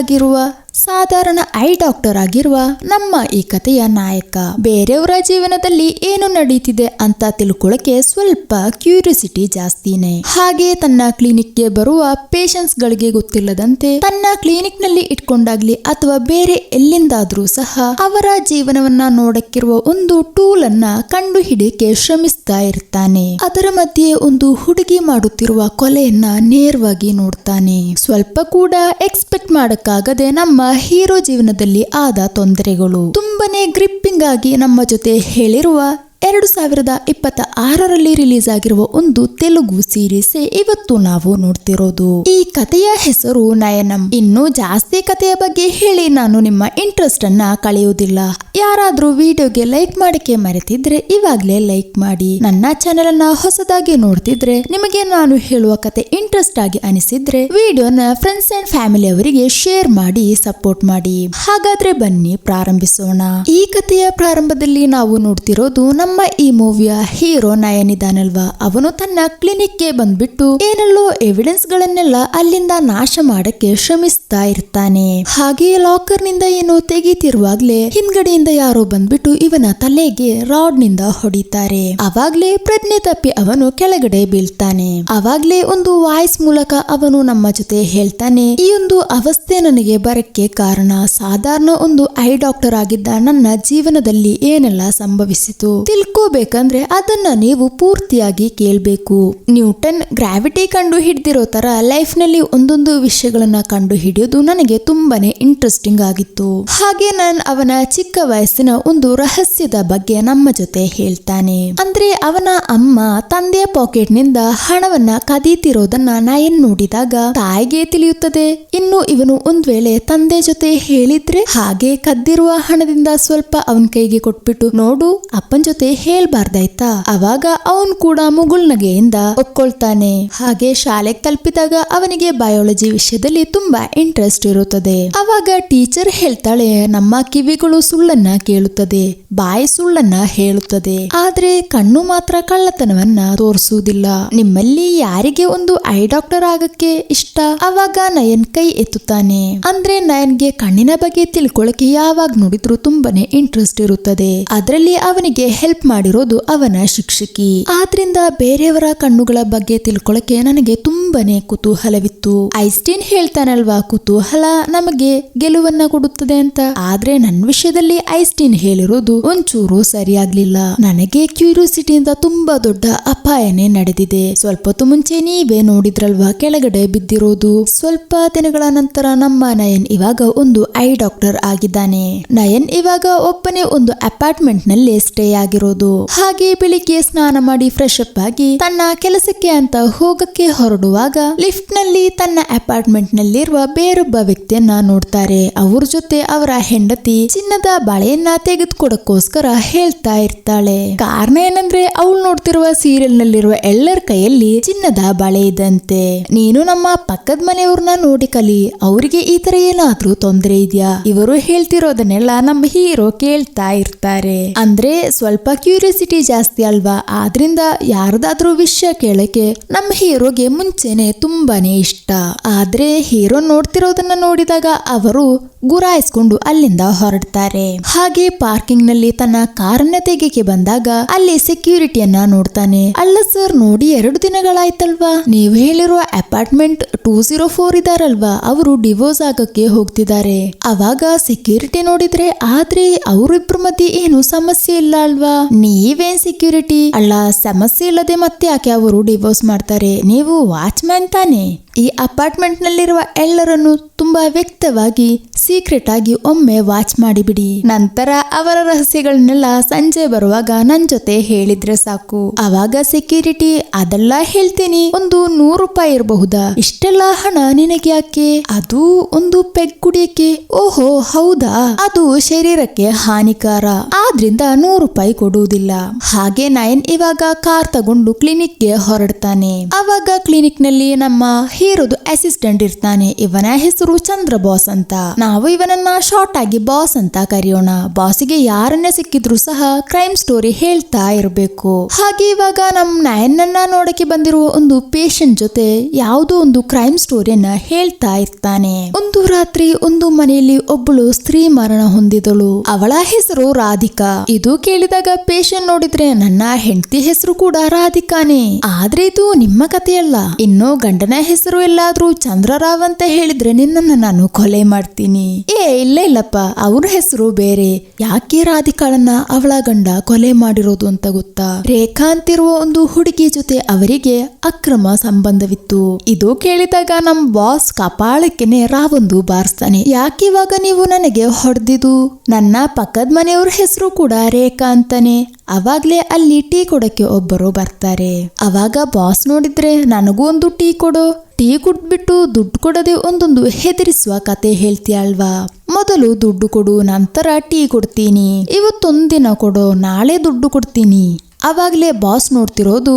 ಆಗಿರುವ ಸಾಧಾರಣ I doctor ಆಗಿರುವ ನಮ್ಮ ಈ ಕಥೆಯ ನಾಯಕ ಬೇರೆಯವರ ಜೀವನದಲ್ಲಿ ಏನು ನಡೀತಿದೆ ಅಂತ ತಿಳ್ಕೊಳಕ್ಕೆ ಸ್ವಲ್ಪ ಕ್ಯೂರಿಯಾಸಿಟಿ ಜಾಸ್ತಿನೇ. ಹಾಗೆ ತನ್ನ ಕ್ಲಿನಿಕ್ ಗೆ ಬರುವ ಪೇಷಂಟ್ಸ್ ಗಳಿಗೆ ಗೊತ್ತಿಲ್ಲದಂತೆ ತನ್ನ ಕ್ಲಿನಿಕ್ ನಲ್ಲಿ ಇಟ್ಕೊಂಡಾಗ್ಲಿ ಅಥವಾ ಬೇರೆ ಎಲ್ಲಿಂದಾದ್ರೂ ಸಹ ಅವರ ಜೀವನವನ್ನ ನೋಡಕ್ಕಿರುವ ಒಂದು ಟೂಲ್ ಅನ್ನ ಕಂಡು ಹಿಡಿಯಕ್ಕೆ ಶ್ರಮಿಸ್ತಾ ಇರ್ತಾನೆ. ಅದರ ಮಧ್ಯೆ ಒಂದು ಹುಡುಗಿ ಮಾಡುತ್ತಿರುವ ಕೊಲೆಯನ್ನ ನೇರವಾಗಿ ನೋಡ್ತಾನೆ. ಸ್ವಲ್ಪ ಕೂಡ ಎಕ್ಸ್ಪೆಕ್ಟ್ ಮಾಡಕ್ಕಾಗದೆ ನಮ್ಮ ಹೀರೋ ಜೀವನದಲ್ಲಿ ಆದ ತೊಂದರೆಗಳು ತುಂಬಾನೇ ಗ್ರಿಪ್ಪಿಂಗ್ ಆಗಿ ನಮ್ಮ ಜೊತೆ ಹೇಳಿರುವ 2026ರಲ್ಲಿ ರಿಲೀಸ್ ಆಗಿರುವ ಒಂದು ತೆಲುಗು ಸೀರೀಸ್ ಇವತ್ತು ನಾವು ನೋಡ್ತಿರೋದು. ಈ ಕಥೆಯ ಹೆಸರು ನಯನಂ. ಇನ್ನು ಜಾಸ್ತಿ ಕಥೆಯ ಬಗ್ಗೆ ಹೇಳಿ ನಾನು ನಿಮ್ಮ ಇಂಟ್ರೆಸ್ಟ್ ಅನ್ನ ಕಳೆಯುವುದಿಲ್ಲ. ಯಾರಾದ್ರೂ ವಿಡಿಯೋಗೆ ಲೈಕ್ ಮಾಡಕ್ಕೆ ಮರೆತಿದ್ರೆ ಇವಾಗ್ಲೇ ಲೈಕ್ ಮಾಡಿ. ನನ್ನ ಚಾನೆಲ್ ಅನ್ನ ಹೊಸದಾಗಿ ನೋಡ್ತಿದ್ರೆ ನಿಮಗೆ ನಾನು ಹೇಳುವ ಕತೆ ಇಂಟ್ರೆಸ್ಟ್ ಆಗಿ ಅನಿಸಿದ್ರೆ ವಿಡಿಯೋನ ಫ್ರೆಂಡ್ಸ್ ಅಂಡ್ ಫ್ಯಾಮಿಲಿ ಅವರಿಗೆ ಶೇರ್ ಮಾಡಿ ಸಪೋರ್ಟ್ ಮಾಡಿ. ಹಾಗಾದ್ರೆ ಬನ್ನಿ ಪ್ರಾರಂಭಿಸೋಣ. ಈ ಕಥೆಯ ಪ್ರಾರಂಭದಲ್ಲಿ ನಾವು ನೋಡ್ತಿರೋದು ನಮ್ಮ ಈ ಮೂವಿಯ ಹೀರೋ ನಯನ್ ಇದಾನಲ್ವಾ, ಅವನು ತನ್ನ ಕ್ಲಿನಿಕ್ ಗೆ ಬಂದ್ಬಿಟ್ಟು ಏನೆಲ್ಲೋ ಎವಿಡೆನ್ಸ್ ಗಳನ್ನೆಲ್ಲ ಅಲ್ಲಿಂದ ನಾಶ ಮಾಡಕ್ಕೆ ಶ್ರಮಿಸ್ತಾ ಇರ್ತಾನೆ. ಹಾಗೆ ಲಾಕರ್ ನಿಂದ ಏನೋ ತೆಗೀತಿರುವಾಗ್ಲೇ ಹಿಂದ್ಗಡೆಯಿಂದ ಯಾರೋ ಬಂದ್ಬಿಟ್ಟು ಇವನ ತಲೆಗೆ ರಾಡ್ ನಿಂದ ಹೊಡಿತಾರೆ. ಅವಾಗ್ಲೇ ಪ್ರಜ್ಞೆ ತಪ್ಪಿ ಅವನು ಕೆಳಗಡೆ ಬೀಳ್ತಾನೆ. ಅವಾಗ್ಲೇ ಒಂದು ವಾಯ್ಸ್ ಮೂಲಕ ಅವನು ನಮ್ಮ ಜೊತೆ ಹೇಳ್ತಾನೆ, ಈ ಒಂದು ಅವಸ್ಥೆ ನನಗೆ ಬರಕ್ಕೆ ಕಾರಣ ಸಾಧಾರಣ ಒಂದು ಐ ಡಾಕ್ಟರ್ ಆಗಿದ್ದ ನನ್ನ ಜೀವನದಲ್ಲಿ ಏನೆಲ್ಲ ಸಂಭವಿಸಿತು ತಿಳ್ಕೋಬೇಕಂದ್ರೆ ಅದನ್ನ ನೀವು ಪೂರ್ತಿಯಾಗಿ ಕೇಳ್ಬೇಕು. ನ್ಯೂಟನ್ ಗ್ರಾವಿಟಿ ಕಂಡು ಹಿಡಿದಿರೋ ತರ ಲೈಫ್ ನಲ್ಲಿ ಒಂದೊಂದು ವಿಷಯಗಳನ್ನ ಕಂಡು ಹಿಡಿಯೋದು ನನಗೆ ತುಂಬಾನೇ ಇಂಟ್ರೆಸ್ಟಿಂಗ್ ಆಗಿತ್ತು. ಹಾಗೆ ನಾನು ಅವನ ಚಿಕ್ಕ ವಯಸ್ಸಿನ ಒಂದು ರಹಸ್ಯದ ಬಗ್ಗೆ ನಮ್ಮ ಜೊತೆ ಹೇಳ್ತಾನೆ. ಅಂದ್ರೆ ಅವನ ಅಮ್ಮ ತಂದೆಯ ಪಾಕೆಟ್ ನಿಂದ ಹಣವನ್ನ ಕದೀತಿರೋದನ್ನ ನಯನ್ ನೋಡಿದಾಗ ತಾಯಿಗೆ ತಿಳಿಯುತ್ತದೆ. ಇನ್ನು ಇವನು ಒಂದ್ ವೇಳೆ ತಂದೆ ಜೊತೆ ಹೇಳಿದ್ರೆ ಹಾಗೆ ಕದ್ದಿರುವ ಹಣದಿಂದ ಸ್ವಲ್ಪ ಅವನ ಕೈಗೆ ಕೊಟ್ಬಿಟ್ಟು ನೋಡು ಅಪ್ಪನ್ ಜೊತೆ ಹೇಳ್ಬಾರ್ದಾಯ್ತಾ, ಅವಾಗ ಅವನ್ ಕೂಡ ಮುಗುಳ್ನಗೆಯಿಂದ ಒಪ್ಕೊಳ್ತಾನೆ. ಹಾಗೆ ಶಾಲೆಗೆ ತಲುಪಿದಾಗ ಅವನಿಗೆ ಬಯಾಲಜಿ ವಿಷಯದಲ್ಲಿ ತುಂಬಾ ಇಂಟ್ರೆಸ್ಟ್ ಇರುತ್ತದೆ. ಅವಾಗ ಟೀಚರ್ ಹೇಳ್ತಾಳೆ, ನಮ್ಮ ಕಿವಿಗಳು ಸುಳ್ಳನ್ನ ಕೇಳುತ್ತದೆ, ಬಾಯಿ ಸುಳ್ಳನ್ನ ಹೇಳುತ್ತದೆ, ಆದ್ರೆ ಕಣ್ಣು ಮಾತ್ರ ಕಳ್ಳತನವನ್ನ ತೋರಿಸುವುದಿಲ್ಲ. ನಿಮ್ಮಲ್ಲಿ ಯಾರಿಗೆ ಒಂದು ಐ ಡಾಕ್ಟರ್ ಆಗಕ್ಕೆ ಇಷ್ಟ? ಅವಾಗ ನಯನ್ ಕೈ ಎತ್ತುತ್ತಾನೆ. ಅಂದ್ರೆ ನಯನ್ಗೆ ಕಣ್ಣಿನ ಬಗ್ಗೆ ತಿಳ್ಕೊಳಕ್ಕೆ ಯಾವಾಗ ನೋಡಿದ್ರು ತುಂಬಾನೇ ಇಂಟ್ರೆಸ್ಟ್ ಇರುತ್ತದೆ. ಅದರಲ್ಲಿ ಅವನಿಗೆ ಹೆಲ್ಪ್ ಮಾಡಿರೋದು ಅವನ ಶಿಕ್ಷಕಿ. ಆದ್ರಿಂದ ಬೇರೆಯವರ ಕಣ್ಣುಗಳ ಬಗ್ಗೆ ತಿಳ್ಕೊಳಕ್ಕೆ ನನಗೆ ತುಂಬಾನೇ ಕುತೂಹಲವಿತ್ತು. ಐನ್ಸ್ಟೀನ್ ಹೇಳ್ತಾನಲ್ವಾ, ಕುತೂಹಲ ನಮಗೆ ಗೆಲುವನ್ನ ಕೊಡುತ್ತದೆ ಅಂತ. ಆದ್ರೆ ನನ್ನ ವಿಷಯದಲ್ಲಿ ಐನ್ಸ್ಟೀನ್ ಹೇಳಿರೋದು ಒಂಚೂರು ಸರಿಯಾಗ್ಲಿಲ್ಲ. ನನಗೆ ಕ್ಯೂರಿಯಾಸಿಟಿಯಿಂದ ತುಂಬಾ ದೊಡ್ಡ ಅಪಾಯನೇ ನಡೆದಿದೆ. ಸ್ವಲ್ಪ ಹೊತ್ತು ಮುಂಚೆ ನೀವೇ ನೋಡಿದ್ರಲ್ವಾ ಕೆಳಗಡೆ ಬಿದ್ದಿರೋದು. ಸ್ವಲ್ಪ ದಿನಗಳ ನಂತರ ನಮ್ಮ ನಯನ್ ಇವಾಗ ಒಂದು ಐ ಡಾಕ್ಟರ್ ಆಗಿದ್ದಾನೆ. ನಯನ್ ಇವಾಗ ಒಬ್ಬನೇ ಒಂದು ಅಪಾರ್ಟ್ಮೆಂಟ್ ನಲ್ಲಿ ಸ್ಟೇ ಆಗಿರೋದು. ಹಾಗೆ ಬೆಳಿಗ್ಗೆ ಸ್ನಾನ ಮಾಡಿ ಫ್ರೆಶ್ ಅಪ್ ಆಗಿ ತನ್ನ ಕೆಲಸಕ್ಕೆ ಅಂತ ಹೋಗಕ್ಕೆ ಹೊರಡುವಾಗ ಲಿಫ್ಟ್ ನಲ್ಲಿ ತನ್ನ ಅಪಾರ್ಟ್ಮೆಂಟ್ ನಲ್ಲಿರುವ ಬೇರೊಬ್ಬ ವ್ಯಕ್ತಿಯನ್ನ ನೋಡ್ತಾರೆ. ಅವ್ರ ಜೊತೆ ಅವರ ಹೆಂಡತಿ ಚಿನ್ನದ ಬಳೆಯನ್ನ ತೆಗೆದುಕೊಡಕ್ಕೋಸ್ಕರ ಹೇಳ್ತಾ ಇರ್ತಾಳೆ. ಕಾರಣ ಏನಂದ್ರೆ ಅವಳು ನೋಡ್ತಿರುವ ಸೀರಿಯಲ್ ನಲ್ಲಿರುವ ಎಲ್ಲರ ಕೈಯಲ್ಲಿ ಚಿನ್ನದ ಬಳೆ ಇದಂತೆ. ನೀನು ನಮ್ಮ ಪಕ್ಕದ ಮನೆಯವ್ರನ್ನ ನೋಡಿ ಕಲಿ, ಅವರಿಗೆ ಈ ತರ ಏನಾದ್ರೂ ತೊಂದರೆ ಇದೆಯಾ? ಇವರು ಹೇಳ್ತಿರೋದನ್ನೆಲ್ಲ ನಮ್ಮ ಹೀರೋ ಕೇಳ್ತಾ ಇರ್ತಾರೆ. ಅಂದ್ರೆ ಸ್ವಲ್ಪ ಕ್ಯೂರಿಯಾಸಿಟಿ ಜಾಸ್ತಿ ಅಲ್ವಾ, ಆದ್ರಿಂದ ಯಾರದಾದ್ರೂ ವಿಷಯ ಕೇಳಕ್ಕೆ ನಮ್ಮ ಹೀರೋಗೆ ಮುಂಚೆನೆ ತುಂಬಾನೇ ಇಷ್ಟ. ಆದ್ರೆ ಹೀರೋ ನೋಡ್ತಿರೋದನ್ನ ನೋಡಿದಾಗ ಅವರು ಗುರಾಯಿಸ್ಕೊಂಡು ಅಲ್ಲಿಂದ ಹೊರಡ್ತಾರೆ. ಹಾಗೆ ಪಾರ್ಕಿಂಗ್ ನಲ್ಲಿ ತನ್ನ ಕಾರನ್ನ ತೆಗೆಗೆ ಬಂದಾಗ ಅಲ್ಲಿ ಸೆಕ್ಯೂರಿಟಿಯನ್ನ ನೋಡ್ತಾನೆ. ಅಲ್ಲ ಸರ್, ನೋಡಿ 2 ದಿನಗಳಾಯ್ತಲ್ವಾ, ನೀವು ಹೇಳಿರುವ ಅಪಾರ್ಟ್ಮೆಂಟ್ 204 ಇದಾರಲ್ವಾ, ಅವರು ಡಿವೋರ್ಸ್ ಆಗಕ್ಕೆ ಹೋಗ್ತಿದ್ದಾರೆ. ಅವಾಗ ಸೆಕ್ಯೂರಿಟಿ ನೋಡಿದ್ರೆ ಆದ್ರೆ ಅವರಿಬ್ರ ಮಧ್ಯೆ ಏನು ಸಮಸ್ಯೆ ಇಲ್ಲ ಅಲ್ವಾ, ನೀವೇನ್ ಸೆಕ್ಯೂರಿಟಿ ಅಲ್ಲ, ಸಮಸ್ಯೆ ಇಲ್ಲದೆ ಮತ್ತೆ ಯಾಕೆ ಅವರು ಡಿವೋರ್ಸ್ ಮಾಡ್ತಾರೆ? ನೀವು ವಾಚ್ಮ್ಯಾನ್ ತಾನೆ. ಈ ಅಪಾರ್ಟ್ಮೆಂಟ್ ನಲ್ಲಿರುವ ಎಲ್ಲರನ್ನು ತುಂಬಾ ವ್ಯಕ್ತವಾಗಿ ಸೀಕ್ರೆಟ್ ಆಗಿ ಒಮ್ಮೆ ವಾಚ್ ಮಾಡಿಬಿಡಿ. ನಂತರ ಅವರ ರಹಸ್ಯಗಳನ್ನೆಲ್ಲ ಸಂಜೆ ಬರುವಾಗ ನನ್ ಜೊತೆ ಹೇಳಿದ್ರೆ ಸಾಕು. ಅವಾಗ ಸೆಕ್ಯೂರಿಟಿ, ಅದೆಲ್ಲ ಹೇಳ್ತೀನಿ, ಒಂದು 100 ರೂಪಾಯಿ ಇರಬಹುದಾ? ಇಷ್ಟೆಲ್ಲ ಹಣ ನಿನಗೆ ಯಾಕೆ? ಅದು ಒಂದು ಪೆಗ್ ಕುಡಿಯಕ್ಕೆ. ಓಹೋ ಹೌದಾ, ಅದು ಶರೀರಕ್ಕೆ ಹಾನಿಕಾರ, ಆದ್ರಿಂದ 100 ರೂಪಾಯಿ ಕೊಡುವುದಿಲ್ಲ. ಹಾಗೆ ನಯನ್ ಇವಾಗ ಕಾರ್ ತಗೊಂಡು ಕ್ಲಿನಿಕ್ ಗೆ ಹೊರಡ್ತಾನೆ. ಅವಾಗ ಕ್ಲಿನಿಕ್ ನಲ್ಲಿ ನಮ್ಮ ಹೀರೋದು ಅಸಿಸ್ಟೆಂಟ್ ಇರ್ತಾನೆ. ಇವನ ಹೆಸರು ಚಂದ್ರ ಬಾಸ್ ಅಂತ. ನಾವು ನಾವು ಇವನನ್ನ ಶಾರ್ಟ್ ಆಗಿ ಬಾಸ್ ಅಂತ ಕರೆಯೋಣ. ಬಾಸಿಗೆ ಯಾರನ್ನೇ ಸಿಕ್ಕಿದ್ರು ಸಹ ಕ್ರೈಮ್ ಸ್ಟೋರಿ ಹೇಳ್ತಾ ಇರಬೇಕು. ಹಾಗೆ ಇವಾಗ ನಮ್ ನಯನನ್ನ ನೋಡಕ್ಕೆ ಬಂದಿರುವ ಒಂದು ಪೇಷಂಟ್ ಜೊತೆ ಯಾವುದೋ ಒಂದು ಕ್ರೈಮ್ ಸ್ಟೋರಿಯನ್ನ ಹೇಳ್ತಾ ಇರ್ತಾನೆ. ಒಂದು ರಾತ್ರಿ ಒಂದು ಮನೆಯಲ್ಲಿ ಒಬ್ಬಳು ಸ್ತ್ರೀ ಮರಣ ಹೊಂದಿದಳು. ಅವಳ ಹೆಸರು ರಾಧಿಕಾ. ಇದು ಕೇಳಿದಾಗ ಪೇಷಂಟ್ ನೋಡಿದ್ರೆ ನನ್ನ ಹೆಂಡತಿ ಹೆಸರು ಕೂಡ ರಾಧಿಕಾನೇ, ಆದ್ರೆ ಇದು ನಿಮ್ಮ ಕಥೆಯಲ್ಲ. ಇನ್ನು ಗಂಡನ ಹೆಸರು ಎಲ್ಲಾದ್ರೂ ಚಂದ್ರರಾವ್ ಅಂತ ಹೇಳಿದ್ರೆ ನಿನ್ನನ್ನ ನಾನು ಕೊಲೆ ಮಾಡ್ತೀನಿ. ಇಲ್ಲಪ್ಪ, ಅವ್ರ ಹೆಸರು ಬೇರೆ. ಯಾಕೆ ರಾಧಿಕಾಳನ್ನ ಅವಳ ಗಂಡ ಕೊಲೆ ಮಾಡಿರೋದು ಅಂತ ಗೊತ್ತಾ? ರೇಖಾ ಅಂತಿರುವ ಒಂದು ಹುಡುಗಿ ಜೊತೆ ಅವರಿಗೆ ಅಕ್ರಮ ಸಂಬಂಧವಿತ್ತು. ಇದು ಕೇಳಿದಾಗ ನಮ್ ಬಾಸ್ ಕಪಾಳಕ್ಕೆನೆ ರಾವೊಂದು ಬಾರಿಸ್ತಾನೆ. ಯಾಕಿವಾಗ ನೀವು ನನಗೆ ಹೊಡೆದಿದ್ದು? ನನ್ನ ಪಕ್ಕದ ಮನೆಯವ್ರ ಹೆಸರು ಕೂಡ ರೇಖಾ ಅಂತಾನೆ. ಅವಾಗ್ಲೇ ಅಲ್ಲಿ ಟೀ ಕೊಡಕ್ಕೆ ಒಬ್ಬರು ಬರ್ತಾರೆ. ಅವಾಗ ಬಾಸ್ ನೋಡಿದ್ರೆ ನನಗೂ ಒಂದು ಟೀ ಕೊಡು. ಟೀ ಕುಡ್ಬಿಟ್ಟು ದುಡ್ಡು ಕೊಡದೆ ಒಂದೊಂದು ಹೆದರಿಸುವ ಕತೆ ಹೇಳ್ತೀಯಲ್ವಾ? ಮೊದಲು ದುಡ್ಡು ಕೊಡು, ನಂತರ ಟೀ ಕೊಡ್ತೀನಿ. ಇವತ್ತೊಂದಿನ ಕೊಡು, ನಾಳೆ ದುಡ್ಡು ಕೊಡ್ತೀನಿ. ಅವಾಗ್ಲೇ ಬಾಸ್ ನೋಡ್ತಿರೋದು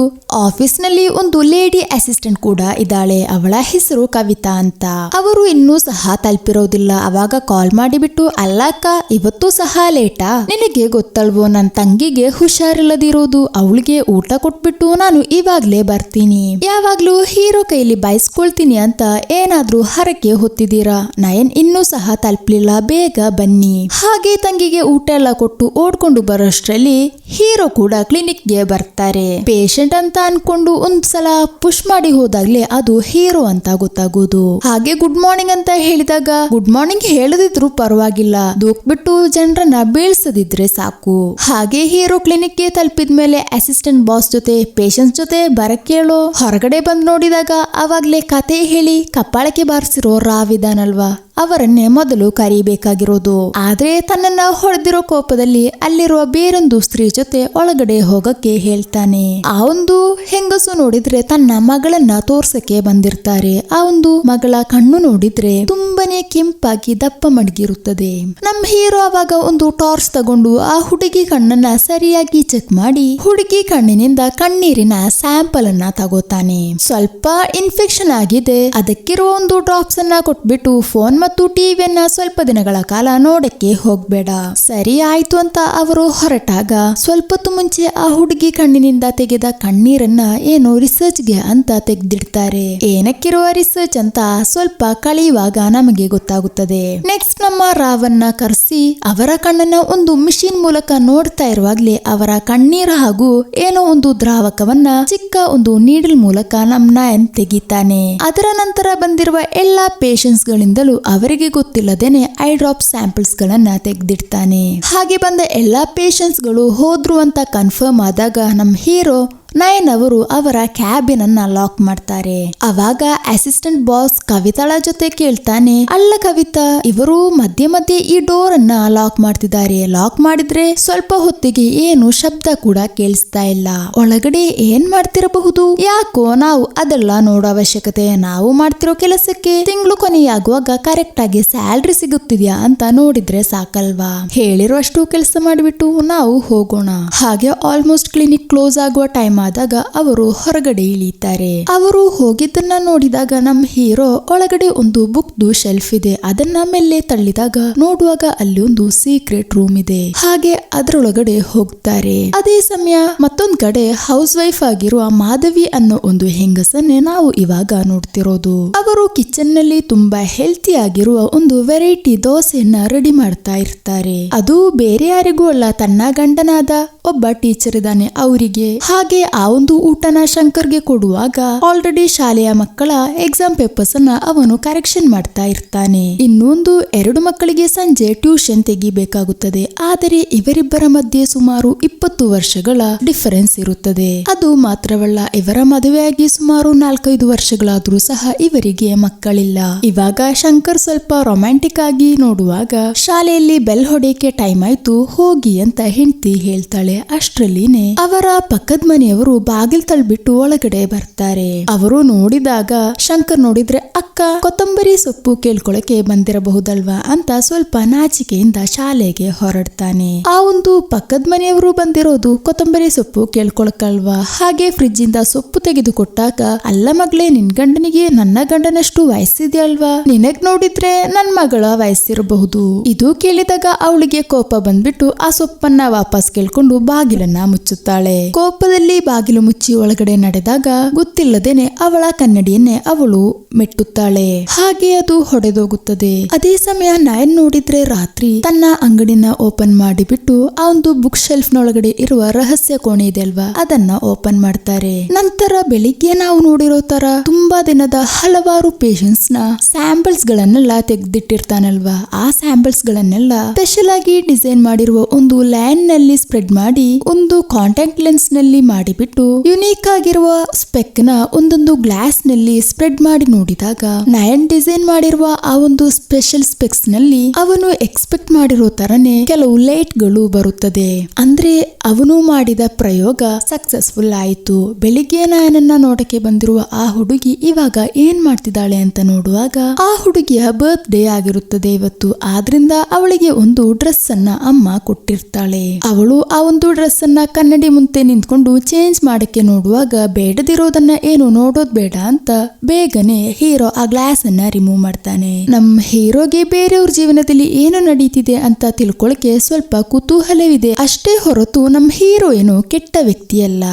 ಆಫೀಸ್ ನಲ್ಲಿ ಒಂದು ಲೇಡಿ ಅಸಿಸ್ಟೆಂಟ್ ಕೂಡ ಇದ್ದಾಳೆ. ಅವಳ ಹೆಸರು ಕವಿತಾ ಅಂತ. ಅವರು ಇನ್ನೂ ಸಹ ತಲುಪಿರೋದಿಲ್ಲ. ಅವಾಗ ಕಾಲ್ ಮಾಡಿಬಿಟ್ಟು, ಅಲ್ಲಕ್ಕ ಇವತ್ತು ಸಹ ಲೇಟಾ? ನಿನಗೆ ಗೊತ್ತಲ್ವೋ ನನ್ನ ತಂಗಿಗೆ ಹುಷಾರಿಲ್ಲದಿರೋದು, ಅವಳಿಗೆ ಊಟ ಕೊಟ್ಬಿಟ್ಟು ನಾನು ಇವಾಗ್ಲೇ ಬರ್ತೀನಿ. ಯಾವಾಗ್ಲೂ ಹೀರೋ ಕೈಲಿ ಬಯಸ್ಕೊಳ್ತೀನಿ ಅಂತ ಏನಾದ್ರೂ ಹರಕೆ ಹೊತ್ತಿದ್ದೀರಾ? ನಯನ್ ಇನ್ನೂ ಸಹ ತಲುಪಲಿಲ್ಲ, ಬೇಗ ಬನ್ನಿ. ಹಾಗೆ ತಂಗಿಗೆ ಊಟ ಎಲ್ಲ ಕೊಟ್ಟು ಓಡ್ಕೊಂಡು ಬರೋಷ್ಟ್ರಲ್ಲಿ ಹೀರೋ ಕೂಡ ಕ್ಲಿನಿಕ್ಗೆ ಬರ್ತಾರೆ. ಪೇಷಂಟ್ ಅಂತ ಅನ್ಕೊಂಡು ಒಂದ್ಸಲ ಪುಷ್ ಮಾಡಿ ಹೋದಾಗ್ಲೇ ಅದು ಹೀರೋ ಅಂತ ಗೊತ್ತಾಗೋದು. ಹಾಗೆ ಗುಡ್ ಮಾರ್ನಿಂಗ್ ಅಂತ ಹೇಳಿದಾಗ ಗುಡ್ ಮಾರ್ನಿಂಗ್ ಹೇಳದಿದ್ರು ಪರವಾಗಿಲ್ಲ, ದೂಕ್ಬಿಟ್ಟು ಜನರನ್ನ ಬೀಳ್ಸದಿದ್ರೆ ಸಾಕು. ಹಾಗೆ ಹೀರೋ ಕ್ಲಿನಿಕ್ಗೆ ತಲುಪಿದ್ಮೇಲೆ ಅಸಿಸ್ಟೆಂಟ್ ಬಾಸ್ ಜೊತೆ ಪೇಷಂಟ್ ಜೊತೆ ಬರಕ್ಕೇಳೋ. ಹೊರಗಡೆ ಬಂದ್ ನೋಡಿದಾಗ ಅವಾಗ್ಲೇ ಕತೆ ಹೇಳಿ ಕಪ್ಪಾಳಕ್ಕೆ ಬಾರಿಸಿರೋ ರಾವಿದಾನಲ್ವಾ, ಅವರನ್ನೇ ಮೊದಲು ಕರೀಬೇಕಾಗಿರೋದು. ಆದ್ರೆ ತನ್ನನ್ನ ಹೊಡೆದಿರೋ ಕೋಪದಲ್ಲಿ ಅಲ್ಲಿರುವ ಬೇರೊಂದು ಸ್ತ್ರೀ ಜೊತೆ ಒಳಗಡೆ ಹೋಗಕ್ಕೆ ಹೇಳ್ತಾನೆ. ಆ ಒಂದು ಹೆಂಗಸು ನೋಡಿದ್ರೆ ತನ್ನ ಮಗಳನ್ನ ತೋರ್ಸಕ್ಕೆ ಬಂದಿರ್ತಾರೆ. ಆ ಒಂದು ಮಗಳ ಕಣ್ಣು ನೋಡಿದ್ರೆ ತುಂಬಾನೇ ಕೆಂಪಾಗಿ ದಪ್ಪ ಮಡಗಿರುತ್ತದೆ. ನಮ್ ಹೀರೋ ಅವಾಗ ಒಂದು ಟಾರ್ಚ್ ತಗೊಂಡು ಆ ಹುಡುಗಿ ಕಣ್ಣನ್ನ ಸರಿಯಾಗಿ ಚೆಕ್ ಮಾಡಿ ಹುಡುಗಿ ಕಣ್ಣಿನಿಂದ ಕಣ್ಣೀರಿನ ಸ್ಯಾಂಪಲ್ ಅನ್ನ ತಗೋತಾನೆ. ಸ್ವಲ್ಪ ಇನ್ಫೆಕ್ಷನ್ ಆಗಿದೆ, ಅದಕ್ಕಿರುವ ಒಂದು ಡ್ರಾಪ್ಸ್ ಅನ್ನ ಕೊಟ್ಬಿಟ್ಟು ಫೋನ್ ಮತ್ತು ಟಿವಿಯನ್ನ ಸ್ವಲ್ಪ ದಿನಗಳ ಕಾಲ ನೋಡಕ್ಕೆ ಹೋಗ್ಬೇಡ. ಸರಿ ಆಯ್ತು ಅಂತ ಅವರು ಹೊರಟಾಗ ಸ್ವಲ್ಪ ಹೊತ್ತು ಮುಂಚೆ ಆ ಹುಡುಗಿ ಕಣ್ಣಿನಿಂದ ತೆಗೆದ ಕಣ್ಣೀರನ್ನ ಏನೋ ರಿಸರ್ಚ್ಗೆ ಅಂತ ತೆಗೆದಿಡ್ತಾರೆ. ಏನಕ್ಕಿರುವ ರಿಸರ್ಚ್ ಅಂತ ಸ್ವಲ್ಪ ಕಳೆಯುವಾಗ ನಮಗೆ ಗೊತ್ತಾಗುತ್ತದೆ. ನೆಕ್ಸ್ಟ್ ನಮ್ಮ ರಾವನ್ನ ಕರೆಸಿ ಅವರ ಕಣ್ಣನ್ನ ಒಂದು ಮಿಷಿನ್ ಮೂಲಕ ನೋಡ್ತಾ ಇರುವಾಗ್ಲೇ ಅವರ ಕಣ್ಣೀರ ಹಾಗೂ ಏನೋ ಒಂದು ದ್ರಾವಕವನ್ನ ಚಿಕ್ಕ ಒಂದು ನೀಡಲ್ ಮೂಲಕ ನಮ್ ನಯನ್ ತೆಗಿತಾನೆ. ಅದರ ನಂತರ ಬಂದಿರುವ ಎಲ್ಲಾ ಪೇಷಂಟ್ಸ್ ಗಳಿಂದಲೂ ಅವರಿಗೆ ಗೊತ್ತಿಲ್ಲದೇನೆ ಐ ಡ್ರಾಪ್ ಸ್ಯಾಂಪಲ್ಸ್ ಗಳನ್ನ ತೆಗೆದಿಡ್ತಾನೆ. ಹಾಗೆ ಬಂದ ಎಲ್ಲಾ ಪೇಷಂಟ್ಸ್ ಗಳು ಹೋದ್ರು ಅಂತ ಕನ್ಫರ್ಮ್ ಆದಾಗ ನಮ್ ಹೀರೋ ನಯನ್ ಅವರು ಅವರ ಕ್ಯಾಬಿನ್ ಅನ್ನ ಲಾಕ್ ಮಾಡ್ತಾರೆ. ಅವಾಗ ಅಸಿಸ್ಟೆಂಟ್ ಬಾಸ್ ಕವಿತಾಳ ಜೊತೆ ಕೇಳ್ತಾನೆ, ಅಲ್ಲ ಕವಿತಾ, ಇವರು ಮಧ್ಯೆ ಮಧ್ಯೆ ಈ ಡೋರ್ ಅನ್ನ ಲಾಕ್ ಮಾಡ್ತಿದ್ದಾರೆ. ಲಾಕ್ ಮಾಡಿದ್ರೆ ಸ್ವಲ್ಪ ಹೊತ್ತಿಗೆ ಏನು ಶಬ್ದ ಕೂಡ ಕೇಳಿಸ್ತಾ ಇಲ್ಲ. ಒಳಗಡೆ ಏನ್ ಮಾಡ್ತಿರಬಹುದು? ಯಾಕೋ ನಾವು ಅದೆಲ್ಲ ನೋಡೋ ಅವಶ್ಯಕತೆ, ನಾವು ಮಾಡ್ತಿರೋ ಕೆಲಸಕ್ಕೆ ತಿಂಗಳು ಕೊನೆಯಾಗುವಾಗ ಕರೆಕ್ಟ್ ಆಗಿ ಸ್ಯಾಲ್ರಿ ಸಿಗುತ್ತಿದ್ಯಾ ಅಂತ ನೋಡಿದ್ರೆ ಸಾಕಲ್ವಾ? ಹೇಳಿರುವಷ್ಟು ಕೆಲಸ ಮಾಡಿಬಿಟ್ಟು ನಾವು ಹೋಗೋಣ. ಹಾಗೆ ಆಲ್ಮೋಸ್ಟ್ ಕ್ಲಿನಿಕ್ ಕ್ಲೋಸ್ ಆಗುವ ಟೈಮ್ ಆದಾಗ ಅವರು ಹೊರಗಡೆ ಇಳಿತಾರೆ. ಅವರು ಹೋಗಿದ್ದನ್ನ ನೋಡಿದಾಗ ನಮ್ ಹೀರೋ ಒಳಗಡೆ ಒಂದು ಬುಕ್ದು ಶೆಲ್ಫ್ ಇದೆ. ಅದನ್ನ ಮೇಲೆ ತಳ್ಳಿದಾಗ ನೋಡುವಾಗ ಅಲ್ಲಿ ಒಂದು ಸೀಕ್ರೆಟ್ ರೂಮ್ ಇದೆ. ಹಾಗೆ ಅದರೊಳಗಡೆ ಹೋಗ್ತಾರೆ. ಅದೇ ಸಮಯ ಮತ್ತೊಂದ್ ಕಡೆ ಹೌಸ್ ವೈಫ್ ಆಗಿರುವ ಮಾಧವಿ ಅನ್ನೋ ಒಂದು ಹೆಂಗಸನ್ನೇ ನಾವು ಇವಾಗ ನೋಡ್ತಿರೋದು. ಅವರು ಕಿಚನ್ ನಲ್ಲಿ ತುಂಬಾ ಹೆಲ್ತಿ ಆಗಿರುವ ಒಂದು ವೆರೈಟಿ ದೋಸೆಯನ್ನ ರೆಡಿ ಮಾಡ್ತಾ ಇರ್ತಾರೆ. ಅದು ಬೇರೆ ಯಾರಿಗೂ ಅಲ್ಲ, ತನ್ನ ಗಂಡನಾದ ಒಬ್ಬ ಟೀಚರ್ ಇದ್ದಾನೆ ಅವರಿಗೆ. ಹಾಗೆ ಆ ಒಂದು ಊಟನ ಶಂಕರ್ಗೆ ಕೊಡುವಾಗ ಆಲ್ರೆಡಿ ಶಾಲೆಯ ಮಕ್ಕಳ ಎಕ್ಸಾಮ್ ಪೇಪರ್ಸ್ ಅನ್ನ ಅವನು ಕರೆಕ್ಷನ್ ಮಾಡ್ತಾ ಇರ್ತಾನೆ. ಇನ್ನೊಂದು 2 ಮಕ್ಕಳಿಗೆ ಸಂಜೆ ಟ್ಯೂಷನ್ ತೆಗಿಬೇಕಾಗುತ್ತದೆ. ಆದರೆ ಇವರಿಬ್ಬರ ಮಧ್ಯೆ ಸುಮಾರು 20 ವರ್ಷಗಳ ಡಿಫರೆನ್ಸ್ ಇರುತ್ತದೆ. ಅದು ಮಾತ್ರವಲ್ಲ, ಇವರ ಮದುವೆಯಾಗಿ ಸುಮಾರು 4-5 ವರ್ಷಗಳಾದ್ರೂ ಸಹ ಇವರಿಗೆ ಮಕ್ಕಳಿಲ್ಲ. ಇವಾಗ ಶಂಕರ್ ಸ್ವಲ್ಪ ರೊಮ್ಯಾಂಟಿಕ್ ಆಗಿ ನೋಡುವಾಗ ಶಾಲೆಯಲ್ಲಿ ಬೆಲ್ ಹೊಡೆಯಕ್ಕೆ ಟೈಮ್ ಆಯ್ತು, ಹೋಗಿ ಅಂತ ಹೆಂಡತಿ ಹೇಳ್ತಾಳೆ. ಅಷ್ಟ್ರಲ್ಲಿನೇ ಅವರ ಪಕ್ಕದ ಮನೆಯವರು ಅವರು ಬಾಗಿಲ್ ತಳ್ಬಿಟ್ಟು ಒಳಗಡೆ ಬರ್ತಾರೆ. ಅವರು ನೋಡಿದಾಗ ಶಂಕರ್ ನೋಡಿದ್ರೆ ಅಕ್ಕ ಕೊತ್ತಂಬರಿ ಸೊಪ್ಪು ಕೇಳ್ಕೊಳಕ್ಕೆ ಬಂದಿರಬಹುದಲ್ವಾ ಅಂತ ಸ್ವಲ್ಪ ನಾಚಿಕೆಯಿಂದ ಶಾಲೆಗೆ ಹೊರಡ್ತಾನೆ. ಆ ಒಂದು ಪಕ್ಕದ ಮನೆಯವರು ಬಂದಿರೋದು ಕೊತ್ತಂಬರಿ ಸೊಪ್ಪು ಕೇಳ್ಕೊಳಕಲ್ವಾ, ಹಾಗೆ ಫ್ರಿಜ್ ಇಂದ ಸೊಪ್ಪು ತೆಗೆದು ಕೊಟ್ಟಾಗ ಅಲ್ಲ ಮಗಳೇ, ನಿನ್ ಗಂಡನಿಗೆ ನನ್ನ ಗಂಡನಷ್ಟು ವಯಸ್ಸಿದೆಯಲ್ವಾ, ನಿನಗ್ ನೋಡಿದ್ರೆ ನನ್ ಮಗಳ ವಯಸ್ಸಿರಬಹುದು. ಇದು ಕೇಳಿದಾಗ ಅವಳಿಗೆ ಕೋಪ ಬಂದ್ಬಿಟ್ಟು ಆ ಸೊಪ್ಪನ್ನ ವಾಪಸ್ ಕೇಳ್ಕೊಂಡು ಬಾಗಿಲನ್ನ ಮುಚ್ಚುತ್ತಾಳೆ. ಕೋಪದಲ್ಲಿ ಬಾಗಿಲು ಮುಚ್ಚಿ ಒಳಗಡೆ ನಡೆದಾಗ ಗೊತ್ತಿಲ್ಲದೇನೆ ಅವಳ ಕನ್ನಡಿಯನ್ನೇ ಅವಳು ಮೆಟ್ಟುತ್ತಾಳೆ. ಹಾಗೆ ಅದು ಹೊಡೆದೋಗುತ್ತದೆ. ಅದೇ ಸಮಯ ನಯನ್ ನೋಡಿದ್ರೆ ರಾತ್ರಿ ತನ್ನ ಅಂಗಡಿನ ಓಪನ್ ಮಾಡಿಬಿಟ್ಟು ಆ ಒಂದು ಬುಕ್ ಶೆಲ್ಫ್ ನೊಳಗಡೆ ಇರುವ ರಹಸ್ಯ ಕೋಣೆ ಇದೆ ಅಲ್ವಾ, ಅದನ್ನ ಓಪನ್ ಮಾಡ್ತಾರೆ. ನಂತರ ಬೆಳಿಗ್ಗೆ ನಾವು ನೋಡಿರೋ ತರ ತುಂಬಾ ದಿನದ ಹಲವಾರು ಪೇಷಂಟ್ಸ್ ನ ಸ್ಯಾಂಪಲ್ಸ್ ಗಳನ್ನೆಲ್ಲ ತೆಗೆದಿಟ್ಟಿರ್ತಾನಲ್ವಾ, ಆ ಸ್ಯಾಂಪಲ್ಸ್ ಗಳನ್ನೆಲ್ಲ ಸ್ಪೆಷಲ್ ಆಗಿ ಡಿಸೈನ್ ಮಾಡಿರುವ ಒಂದು ಲೈನ್ ನಲ್ಲಿ ಸ್ಪ್ರೆಡ್ ಮಾಡಿ ಒಂದು ಕಾಂಟ್ಯಾಕ್ಟ್ ಲೆನ್ಸ್ ನಲ್ಲಿ ಮಾಡಿಬಿಟ್ಟು ಯುನೀಕ್ ಆಗಿರುವ ಸ್ಪೆಕ್ ನ ಒಂದೊಂದು ಗ್ಲಾಸ್ ನಲ್ಲಿ ಸ್ಪ್ರೆಡ್ ಮಾಡಿ ನೋಡಿದಾಗ ನಯನ್ ಡಿಸೈನ್ ಮಾಡಿರುವ ಆ ಒಂದು ಸ್ಪೆಷಲ್ ಸ್ಪೆಕ್ಸ್ ನಲ್ಲಿ ಅವನು ಎಕ್ಸ್ಪೆಕ್ಟ್ ಮಾಡಿರೋ ತರನೇ ಕೆಲವು ಲೈಟ್ ಗಳು ಬರುತ್ತದೆ. ಅಂದ್ರೆ ಅವನು ಮಾಡಿದ ಪ್ರಯೋಗ ಸಕ್ಸಸ್ಫುಲ್ ಆಯಿತು. ಬೆಳಿಗ್ಗೆ ನಯನನ್ನ ನೋಡಕ್ಕೆ ಬಂದಿರುವ ಆ ಹುಡುಗಿ ಇವಾಗ ಏನ್ ಮಾಡ್ತಿದ್ದಾಳೆ ಅಂತ ನೋಡುವಾಗ ಆ ಹುಡುಗಿಯ ಬರ್ತ್ ಡೇ ಆಗಿರುತ್ತದೆ ಇವತ್ತು. ಆದ್ರಿಂದ ಅವಳಿಗೆ ಒಂದು ಡ್ರೆಸ್ ಅನ್ನ ಅಮ್ಮ ಕೊಟ್ಟಿರ್ತಾಳೆ. ಅವಳು ಆ ಒಂದು ಡ್ರೆಸ್ ಅನ್ನ ಕನ್ನಡಿ ಮುಂದೆ ನಿಂತ್ಕೊಂಡು ಚೇಂಜ್ ಮಾಡಕ್ಕೆ ನೋಡುವಾಗ ಬೇಡದಿರೋದನ್ನ ಏನು ನೋಡೋದ್ ಬೇಡ ಅಂತ ಬೇಗನೆ ಹೀರೋ ಆ ಗ್ಲಾಸ್ ಅನ್ನ ರಿಮೂವ್ ಮಾಡ್ತಾನೆ. ನಮ್ ಹೀರೋಗೆ ಬೇರೆಯವ್ರ ಜೀವನದಲ್ಲಿ ಏನು ನಡೀತಿದೆ ಅಂತ ತಿಳ್ಕೊಳಕ್ಕೆ ಸ್ವಲ್ಪ ಕುತೂಹಲವಿದೆ ಅಷ್ಟೇ ಹೊರತು ನಮ್ ಹೀರೋ ಏನು ಕೆಟ್ಟ ವ್ಯಕ್ತಿಯಲ್ಲ.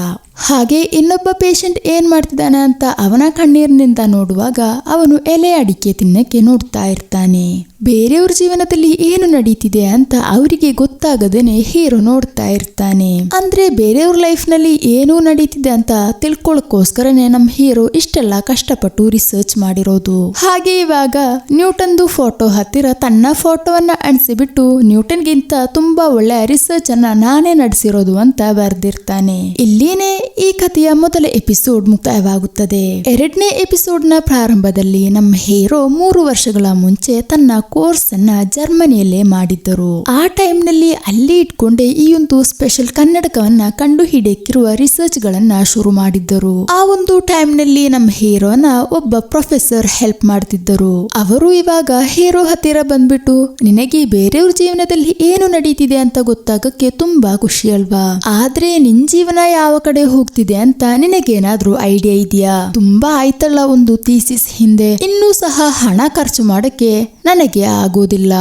ಹಾಗೆ ಇನ್ನೊಬ್ಬ ಪೇಷಂಟ್ ಏನ್ ಮಾಡ್ತಿದ್ದಾನೆ ಅಂತ ಅವನ ಕಣ್ಣೀರಿನಿಂದ ನೋಡುವಾಗ ಅವನು ಎಲೆ ಅಡಿಕೆ ತಿನ್ನಕ್ಕೆ ನೋಡ್ತಾ ಇರ್ತಾನೆ. ಬೇರೆಯವ್ರ ಜೀವನದಲ್ಲಿ ಏನು ನಡೀತಿದೆ ಅಂತ ಅವರಿಗೆ ಗೊತ್ತಾಗದೇನೆ ಹೀರೋ ನೋಡ್ತಾ ಇರ್ತಾನೆ. ಅಂದ್ರೆ ಬೇರೆಯವ್ರ ಲೈಫ್ ನಲ್ಲಿ ಏನು ನಡೀತಿದೆ ಅಂತ ತಿಳ್ಕೊಳಕ್ಕೋಸ್ಕರನೇ ನಮ್ ಹೀರೋ ಇಷ್ಟೆಲ್ಲ ಕಷ್ಟಪಟ್ಟು ರಿಸರ್ಚ್ ಮಾಡಿರೋದು. ಹಾಗೆ ಇವಾಗ ನ್ಯೂಟನ್ದು ಫೋಟೋ ಹತ್ತಿರ ತನ್ನ ಫೋಟೋವನ್ನ ಅಣಿಸಿಬಿಟ್ಟು ನ್ಯೂಟನ್ಗಿಂತ ತುಂಬಾ ಒಳ್ಳೆ ರಿಸರ್ಚ್ ಅನ್ನ ನಾನೇ ನಡೆಸಿರೋದು ಅಂತ ಬರ್ದಿರ್ತಾನೆ. ಇಲ್ಲಿನೇ ಈ ಕಥೆಯ ಮೊದಲ ಎಪಿಸೋಡ್ ಮುಕ್ತಾಯವಾಗುತ್ತದೆ. ಎರಡನೇ ಎಪಿಸೋಡ್ ನ ಪ್ರಾರಂಭದಲ್ಲಿ ನಮ್ಮ ಹೀರೋ 3 ವರ್ಷಗಳ ಮುಂಚೆ ತನ್ನ ಕೋರ್ಸ್ ಅನ್ನ ಜರ್ಮನಿಯಲ್ಲೇ ಮಾಡಿದ್ದರು. ಆ ಟೈಮ್ ನಲ್ಲಿ ಅಲ್ಲಿ ಇಟ್ಕೊಂಡೆ ಈ ಒಂದು ಸ್ಪೆಷಲ್ ಕನ್ನಡಕವನ್ನ ಕಂಡು ಹಿಡಿಯಕ್ಕಿರುವ ರಿಸರ್ಚ್ ಗಳನ್ನ ಶುರು ಮಾಡಿದ್ದರು. ಆ ಒಂದು ಟೈಮ್ ನಲ್ಲಿ ನಮ್ಮ ಹೀರೋನ ಒಬ್ಬ ಪ್ರೊಫೆಸರ್ ಹೆಲ್ಪ್ ಮಾಡ್ತಿದ್ದರು. ಅವರು ಇವಾಗ ಹೀರೋ ಹತ್ತಿರ ಬಂದ್ಬಿಟ್ಟು ನಿನಗೆ ಬೇರೆಯವ್ರ ಜೀವನದಲ್ಲಿ ಏನು ನಡೀತಿದೆ ಅಂತ ಗೊತ್ತಾಗಕ್ಕೆ ತುಂಬಾ ಖುಷಿ ಅಲ್ವಾ, ಆದ್ರೆ ನಿನ್ ಜೀವನ ಯಾವ ಕಡೆ ಹೋಗ್ತಿದೆ ಅಂತ ನಿನಗೇನಾದ್ರೂ ಐಡಿಯಾ ಇದೆಯಾ? ತುಂಬಾ ಆಯ್ತಲ್ಲ ಒಂದು ಥೀಸಿಸ್ ಹಿಂದೆ, ಇನ್ನೂ ಸಹ ಹಣ ಖರ್ಚು ಮಾಡಕ್ಕೆ ನನಗೆ ಆಗೋದಿಲ್ಲ.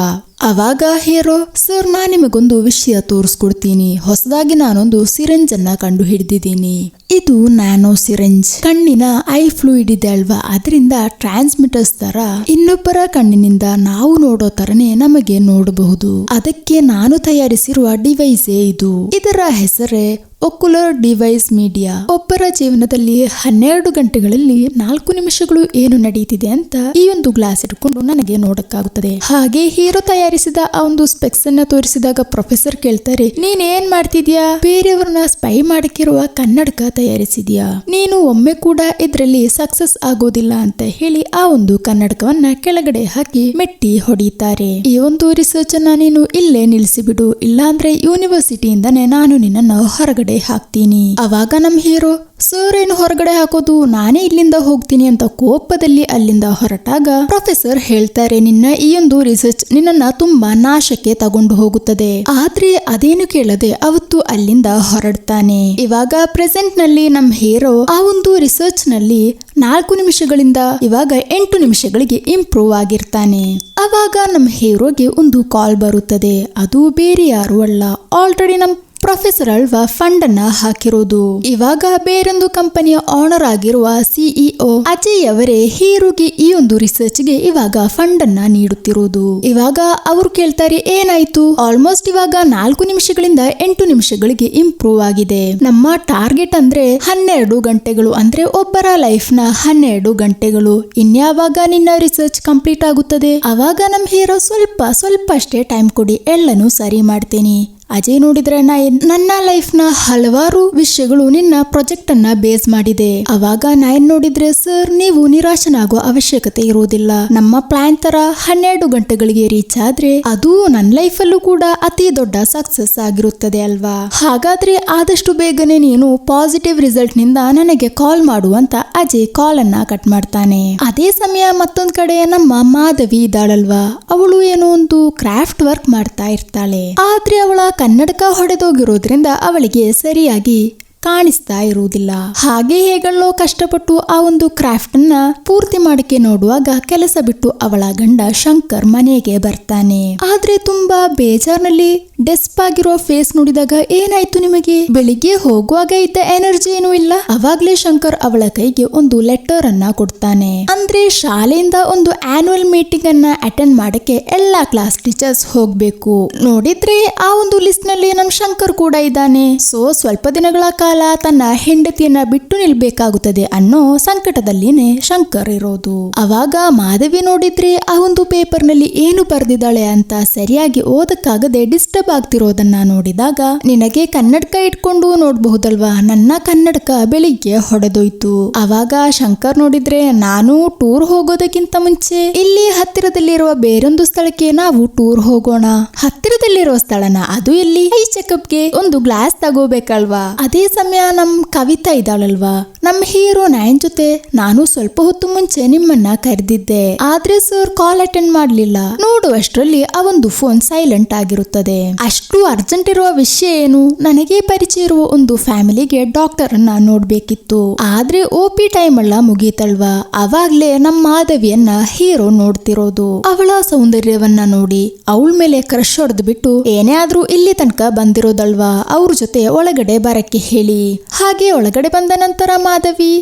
ಅವಾಗ ಹೀರೋ, ಸರ್ ನಾನ್ ನಿಮಗೊಂದು ವಿಷಯ ತೋರಿಸ್ಕೊಡ್ತೀನಿ. ಹೊಸದಾಗಿ ನಾನೊಂದು ಸಿರಿಂಜ್ ಅನ್ನ ಕಂಡು ಹಿಡಿದಿದ್ದೀನಿ. ಇದು ನ್ಯಾನೋ ಸಿರಿಂಜ್. ಕಣ್ಣಿನ ಐ ಫ್ಲೂಯಿಡ್ ಇದೆ ಅಲ್ವಾ, ಅದರಿಂದ ಟ್ರಾನ್ಸ್ಮಿಟರ್ಸ್ ತರ ಇನ್ನೊಬ್ಬರ ಕಣ್ಣಿನಿಂದ ನಾವು ನೋಡೋ ತರನೇ ನಮಗೆ ನೋಡಬಹುದು. ಅದಕ್ಕೆ ನಾನು ತಯಾರಿಸಿರುವ ಡಿವೈಸೇ ಇದು. ಇದರ ಹೆಸರೇ ಒಕ್ಯುಲರ್ ಡಿವೈಸ್ ಮೀಡಿಯಾ. ಒಬ್ಬರ ಜೀವನದಲ್ಲಿ 12 ಗಂಟೆಗಳಲ್ಲಿ 4 ನಿಮಿಷಗಳು ಏನು ನಡೀತಿದೆ ಅಂತ ಈ ಒಂದು ಗ್ಲಾಸ್ ಇಟ್ಕೊಂಡು ನನಗೆ ನೋಡಕ್ಕಾಗುತ್ತದೆ. ಹಾಗೆ ಹೀರೋ ತಯಾರಿಸಿದ ಆ ಒಂದು ಸ್ಪೆಕ್ಸ್ ಅನ್ನ ತೋರಿಸಿದಾಗ ಪ್ರೊಫೆಸರ್ ಕೇಳ್ತಾರೆ, ನೀನ್ ಏನ್ ಮಾಡ್ತಿದ್ಯಾ? ಬೇರೆಯವ್ರನ್ನ ಸ್ಪೈ ಮಾಡಕ್ಕಿರುವ ಕನ್ನಡಕ ತಯಾರಿಸಿದ್ಯಾ? ನೀನು ಒಮ್ಮೆ ಕೂಡ ಇದ್ರಲ್ಲಿ ಸಕ್ಸಸ್ ಆಗೋದಿಲ್ಲ ಅಂತ ಹೇಳಿ ಆ ಒಂದು ಕನ್ನಡಕವನ್ನ ಕೆಳಗಡೆ ಹಾಕಿ ಮೆಟ್ಟಿ ಹೊಡಿತಾರೆ. ಈ ಒಂದು ರಿಸರ್ಚ್ ಅನ್ನ ನೀನು ಇಲ್ಲೇ ನಿಲ್ಲಿಸಿಬಿಡು, ಇಲ್ಲಾಂದ್ರೆ ಯೂನಿವರ್ಸಿಟಿಯಿಂದನೇ ನಾನು ನಿನ್ನನ್ನು ಹೊರಗಡೆ ಹಾಕ್ತೀನಿ. ಅವಾಗ ನಮ್ ಹೀರೋ, ಸರ್ ಏನು ಹೊರಗಡೆ ಹಾಕೋದು, ನಾನೇ ಇಲ್ಲಿಂದ ಹೋಗ್ತೀನಿ ಅಂತ ಕೋಪದಲ್ಲಿ ಅಲ್ಲಿಂದ ಹೊರಟಾಗ ಪ್ರೊಫೆಸರ್ ಹೇಳ್ತಾರೆ, ನಿನ್ನ ಈ ಒಂದು ರಿಸರ್ಚ್ ನಿನ್ನನ್ನ ತುಂಬಾ ನಾಶಕ್ಕೆ ತಗೊಂಡು ಹೋಗುತ್ತದೆ. ಆದ್ರೆ ಅದೇನು ಕೇಳದೆ ಅವತ್ತು ಅಲ್ಲಿಂದ ಹೊರಡ್ತಾನೆ. ಇವಾಗ ಪ್ರೆಸೆಂಟ್ ನಲ್ಲಿ ನಮ್ ಹೀರೋ ಆ ಒಂದು ರಿಸರ್ಚ್ ನಲ್ಲಿ 4 ನಿಮಿಷಗಳಿಂದ ಇವಾಗ 8 ನಿಮಿಷಗಳಿಗೆ ಇಂಪ್ರೂವ್ ಆಗಿರ್ತಾನೆ. ಅವಾಗ ನಮ್ ಹೀರೋಗೆ ಒಂದು ಕಾಲ್ ಬರುತ್ತದೆ. ಅದು ಬೇರೆ ಯಾರು ಅಲ್ಲ, ಆಲ್ರೆಡಿ ನಮ್ ಪ್ರೊಫೆಸರ್ ಅಲ್ವಾ ಫಂಡ್ ಅನ್ನ ಹಾಕಿರೋದು. ಇವಾಗ ಬೇರೊಂದು ಕಂಪನಿಯ ಓನರ್ ಆಗಿರುವ ಸಿಇಒ ಅಜಯ್ ಅವರೇ ಹೀರೋಗೆ ಈ ಒಂದು ರಿಸರ್ಚ್ ಗೆ ಇವಾಗ ಫಂಡ್ ಅನ್ನ ನೀಡುತ್ತಿರೋದು. ಇವಾಗ ಅವರು ಕೇಳ್ತಾರೆ, ಏನಾಯ್ತು? ಆಲ್ಮೋಸ್ಟ್ ಇವಾಗ 4 ನಿಮಿಷಗಳಿಂದ 8 ನಿಮಿಷಗಳಿಗೆ ಇಂಪ್ರೂವ್ ಆಗಿದೆ. ನಮ್ಮ ಟಾರ್ಗೆಟ್ ಅಂದ್ರೆ 12 ಗಂಟೆಗಳು, ಅಂದ್ರೆ ಒಬ್ಬರ ಲೈಫ್ ನ 12 ಗಂಟೆಗಳು. ಇನ್ಯಾವಾಗ ನಿನ್ನ ರಿಸರ್ಚ್ ಕಂಪ್ಲೀಟ್ ಆಗುತ್ತದೆ? ಅವಾಗ ನಮ್ ಹೀರೋ ಸ್ವಲ್ಪ ಅಷ್ಟೇ ಟೈಮ್ ಕೊಡಿ, ಎಲ್ಲನೂ ಸರಿ ಮಾಡ್ತೀನಿ ಅಜಯ್ ನೋಡಿದ್ರೆ ನಯನ್, ನನ್ನ ಲೈಫ್ ನ ಹಲವಾರು ವಿಷಯಗಳು ನಿನ್ನ ಪ್ರಾಜೆಕ್ಟ್ ಅನ್ನ ಬೇಸ್ ಮಾಡಿದೆ. ಅವಾಗ ನಯನ್ ನೋಡಿದ್ರೆ, ಸರ್ ನೀವು ನಿರಾಶನಾಗೋ ಅವಶ್ಯಕತೆ ಇರುವುದಿಲ್ಲ. ನಮ್ಮ ಪ್ಲಾನ್ ತರ 12 ಗಂಟೆಗಳಿಗೆ ರೀಚ್ ಆದ್ರೆ ಅದು ನನ್ನ ಲೈಫ್ ಅಲ್ಲೂ ಕೂಡ ಅತಿ ದೊಡ್ಡ ಸಕ್ಸಸ್ ಆಗಿರುತ್ತದೆ ಅಲ್ವಾ. ಹಾಗಾದ್ರೆ ಆದಷ್ಟು ಬೇಗನೆ ನೀನು ಪಾಸಿಟಿವ್ ರಿಸಲ್ಟ್ ನಿಂದ ನನಗೆ ಕಾಲ್ ಮಾಡು ಅಂತ ಅಜಯ್ ಕಾಲ್ ಅನ್ನ ಕಟ್ ಮಾಡ್ತಾನೆ. ಅದೇ ಸಮಯ ಮತ್ತೊಂದ್ ಕಡೆ ನಮ್ಮ ಮಾಧವಿ ಇದ್ದಾಳಲ್ವಾ, ಅವಳು ಏನೋ ಒಂದು ಕ್ರಾಫ್ಟ್ ವರ್ಕ್ ಮಾಡ್ತಾ ಇರ್ತಾಳೆ. ಆದ್ರೆ ಅವಳ ಕನ್ನಡಕ ಹೊಡೆದೋಗಿರೋದ್ರಿಂದ ಅವಳಿಗೆ ಸರಿಯಾಗಿ ಕಾಣಿಸ್ತಾ ಇರುವುದಿಲ್ಲ. ಹಾಗೆ ಹೇಗಳೋ ಕಷ್ಟಪಟ್ಟು ಆ ಒಂದು ಕ್ರಾಫ್ಟ್ ಅನ್ನ ಪೂರ್ತಿ ಮಾಡಕ್ಕೆ ನೋಡುವಾಗ ಕೆಲಸ ಬಿಟ್ಟು ಅವಳ ಗಂಡ ಶಂಕರ್ ಮನೆಗೆ ಬರ್ತಾನೆ. ಆದ್ರೆ ತುಂಬಾ ಬೇಜಾರ್ನಲ್ಲಿ ಡೆಸ್ಪ್ ಆಗಿರೋ ಫೇಸ್ ನೋಡಿದಾಗ, ಏನಾಯ್ತು ನಿಮಗೆ? ಬೆಳಿಗ್ಗೆ ಹೋಗುವಾಗ ಇದ್ದ ಎನರ್ಜಿ ಏನೂ ಇಲ್ಲ. ಅವಾಗ್ಲೇ ಶಂಕರ್ ಅವಳ ಕೈಗೆ ಒಂದು ಲೆಟರ್ ಅನ್ನ ಕೊಡ್ತಾನೆ. ಅಂದ್ರೆ ಶಾಲೆಯಿಂದ ಒಂದು ಆನ್ಯುವಲ್ ಮೀಟಿಂಗ್ ಅನ್ನ ಅಟೆಂಡ್ ಮಾಡಕ್ಕೆ ಎಲ್ಲಾ ಕ್ಲಾಸ್ ಟೀಚರ್ಸ್ ಹೋಗ್ಬೇಕು. ನೋಡಿದ್ರೆ ಆ ಒಂದು ಲಿಸ್ಟ್ ನಲ್ಲಿ ನಮ್ ಶಂಕರ್ ಕೂಡ ಇದ್ದಾನೆ. ಸೊ ಸ್ವಲ್ಪ ದಿನಗಳ ಕಾಲ ತನ್ನ ಹೆಂಡತಿಯನ್ನ ಬಿಟ್ಟು ನಿಲ್ಬೇಕಾಗುತ್ತದೆ ಅನ್ನೋ ಸಂಕಟದಲ್ಲಿನೇ ಶಂಕರ್ ಇರೋದು. ಅವಾಗ ಮಾಧವಿ ನೋಡಿದ್ರೆ ಆ ಒಂದು ಪೇಪರ್ ನಲ್ಲಿ ಏನು ಬರ್ದಿದ್ದಾಳೆ ಅಂತ ಸರಿಯಾಗಿ ಓದಕ್ಕಾಗದೆ ಡಿಸ್ಟರ್ಬ್ ಆಗ್ತಿರೋದನ್ನ ನೋಡಿದಾಗ, ನಿನಗೆ ಕನ್ನಡಕ ಇಟ್ಕೊಂಡು ನೋಡ್ಬಹುದಲ್ವಾ, ನನ್ನ ಕನ್ನಡಕ ಬೆಳಿಗ್ಗೆ ಹೊಡೆದೋಯ್ತು. ಅವಾಗ ಶಂಕರ್ ನೋಡಿದ್ರೆ, ನಾನು ಟೂರ್ ಹೋಗೋದಕ್ಕಿಂತ ಮುಂಚೆ ಇಲ್ಲಿ ಹತ್ತಿರದಲ್ಲಿರುವ ಬೇರೊಂದು ಸ್ಥಳಕ್ಕೆ ನಾವು ಟೂರ್ ಹೋಗೋಣ. ಹತ್ತಿರದಲ್ಲಿರುವ ಸ್ಥಳನ, ಅದು ಇಲ್ಲಿ ಐ ಚೆಕಪ್ಗೆ ಒಂದು ಗ್ಲಾಸ್ ತಗೋಬೇಕಲ್ವಾ. ಅದೇ ಸಮಯ ನಮ್ ಕವಿತಾ ಇದ್ದಾಳಲ್ವಾ, ನಮ್ ಹೀರೋ ನಯನ್ ಜೊತೆ ನಾನು ಸ್ವಲ್ಪ ಹೊತ್ತು ಮುಂಚೆ ನಿಮ್ಮನ್ನ ಕರೆದಿದ್ದೆ. ಆದ್ರೆ ಸರ್ ಕಾಲ್ ಅಟೆಂಡ್ ಮಾಡ್ಲಿಲ್ಲ. ನೋಡುವಷ್ಟರಲ್ಲಿ ಆ ಒಂದು ಫೋನ್ ಸೈಲೆಂಟ್ ಆಗಿರುತ್ತದೆ. ಅಷ್ಟು ಅರ್ಜೆಂಟ್ ಇರುವ ವಿಷಯ ಏನು? ನನಗೆ ಪರಿಚಯ ಇರುವ ಒಂದು ಫ್ಯಾಮಿಲಿಗೆ ಡಾಕ್ಟರ್ ಅನ್ನ ನೋಡ್ಬೇಕಿತ್ತು. ಆದ್ರೆ OP ಟೈಮ್ ಎಲ್ಲ ಮುಗೀತಲ್ವಾ. ಅವಾಗ್ಲೇ ನಮ್ಮ ಮಾಧವಿಯನ್ನ ಹೀರೋ ನೋಡ್ತಿರೋದು. ಅವಳ ಸೌಂದರ್ಯವನ್ನ ನೋಡಿ ಅವಳ ಮೇಲೆ ಕ್ರಶ್ ಹೊಡೆದು ಬಿಟ್ಟು, ಏನೇ ಆದ್ರೂ ಇಲ್ಲಿ ತನಕ ಬಂದಿರೋದಲ್ವಾ, ಅವ್ರ ಜೊತೆ ಒಳಗಡೆ ಬರಕ್ಕೆ ಹೇಳಿ. ಹಾಗೆ ಒಳಗಡೆ ಬಂದ ನಂತರ ಮಾಧವಿ,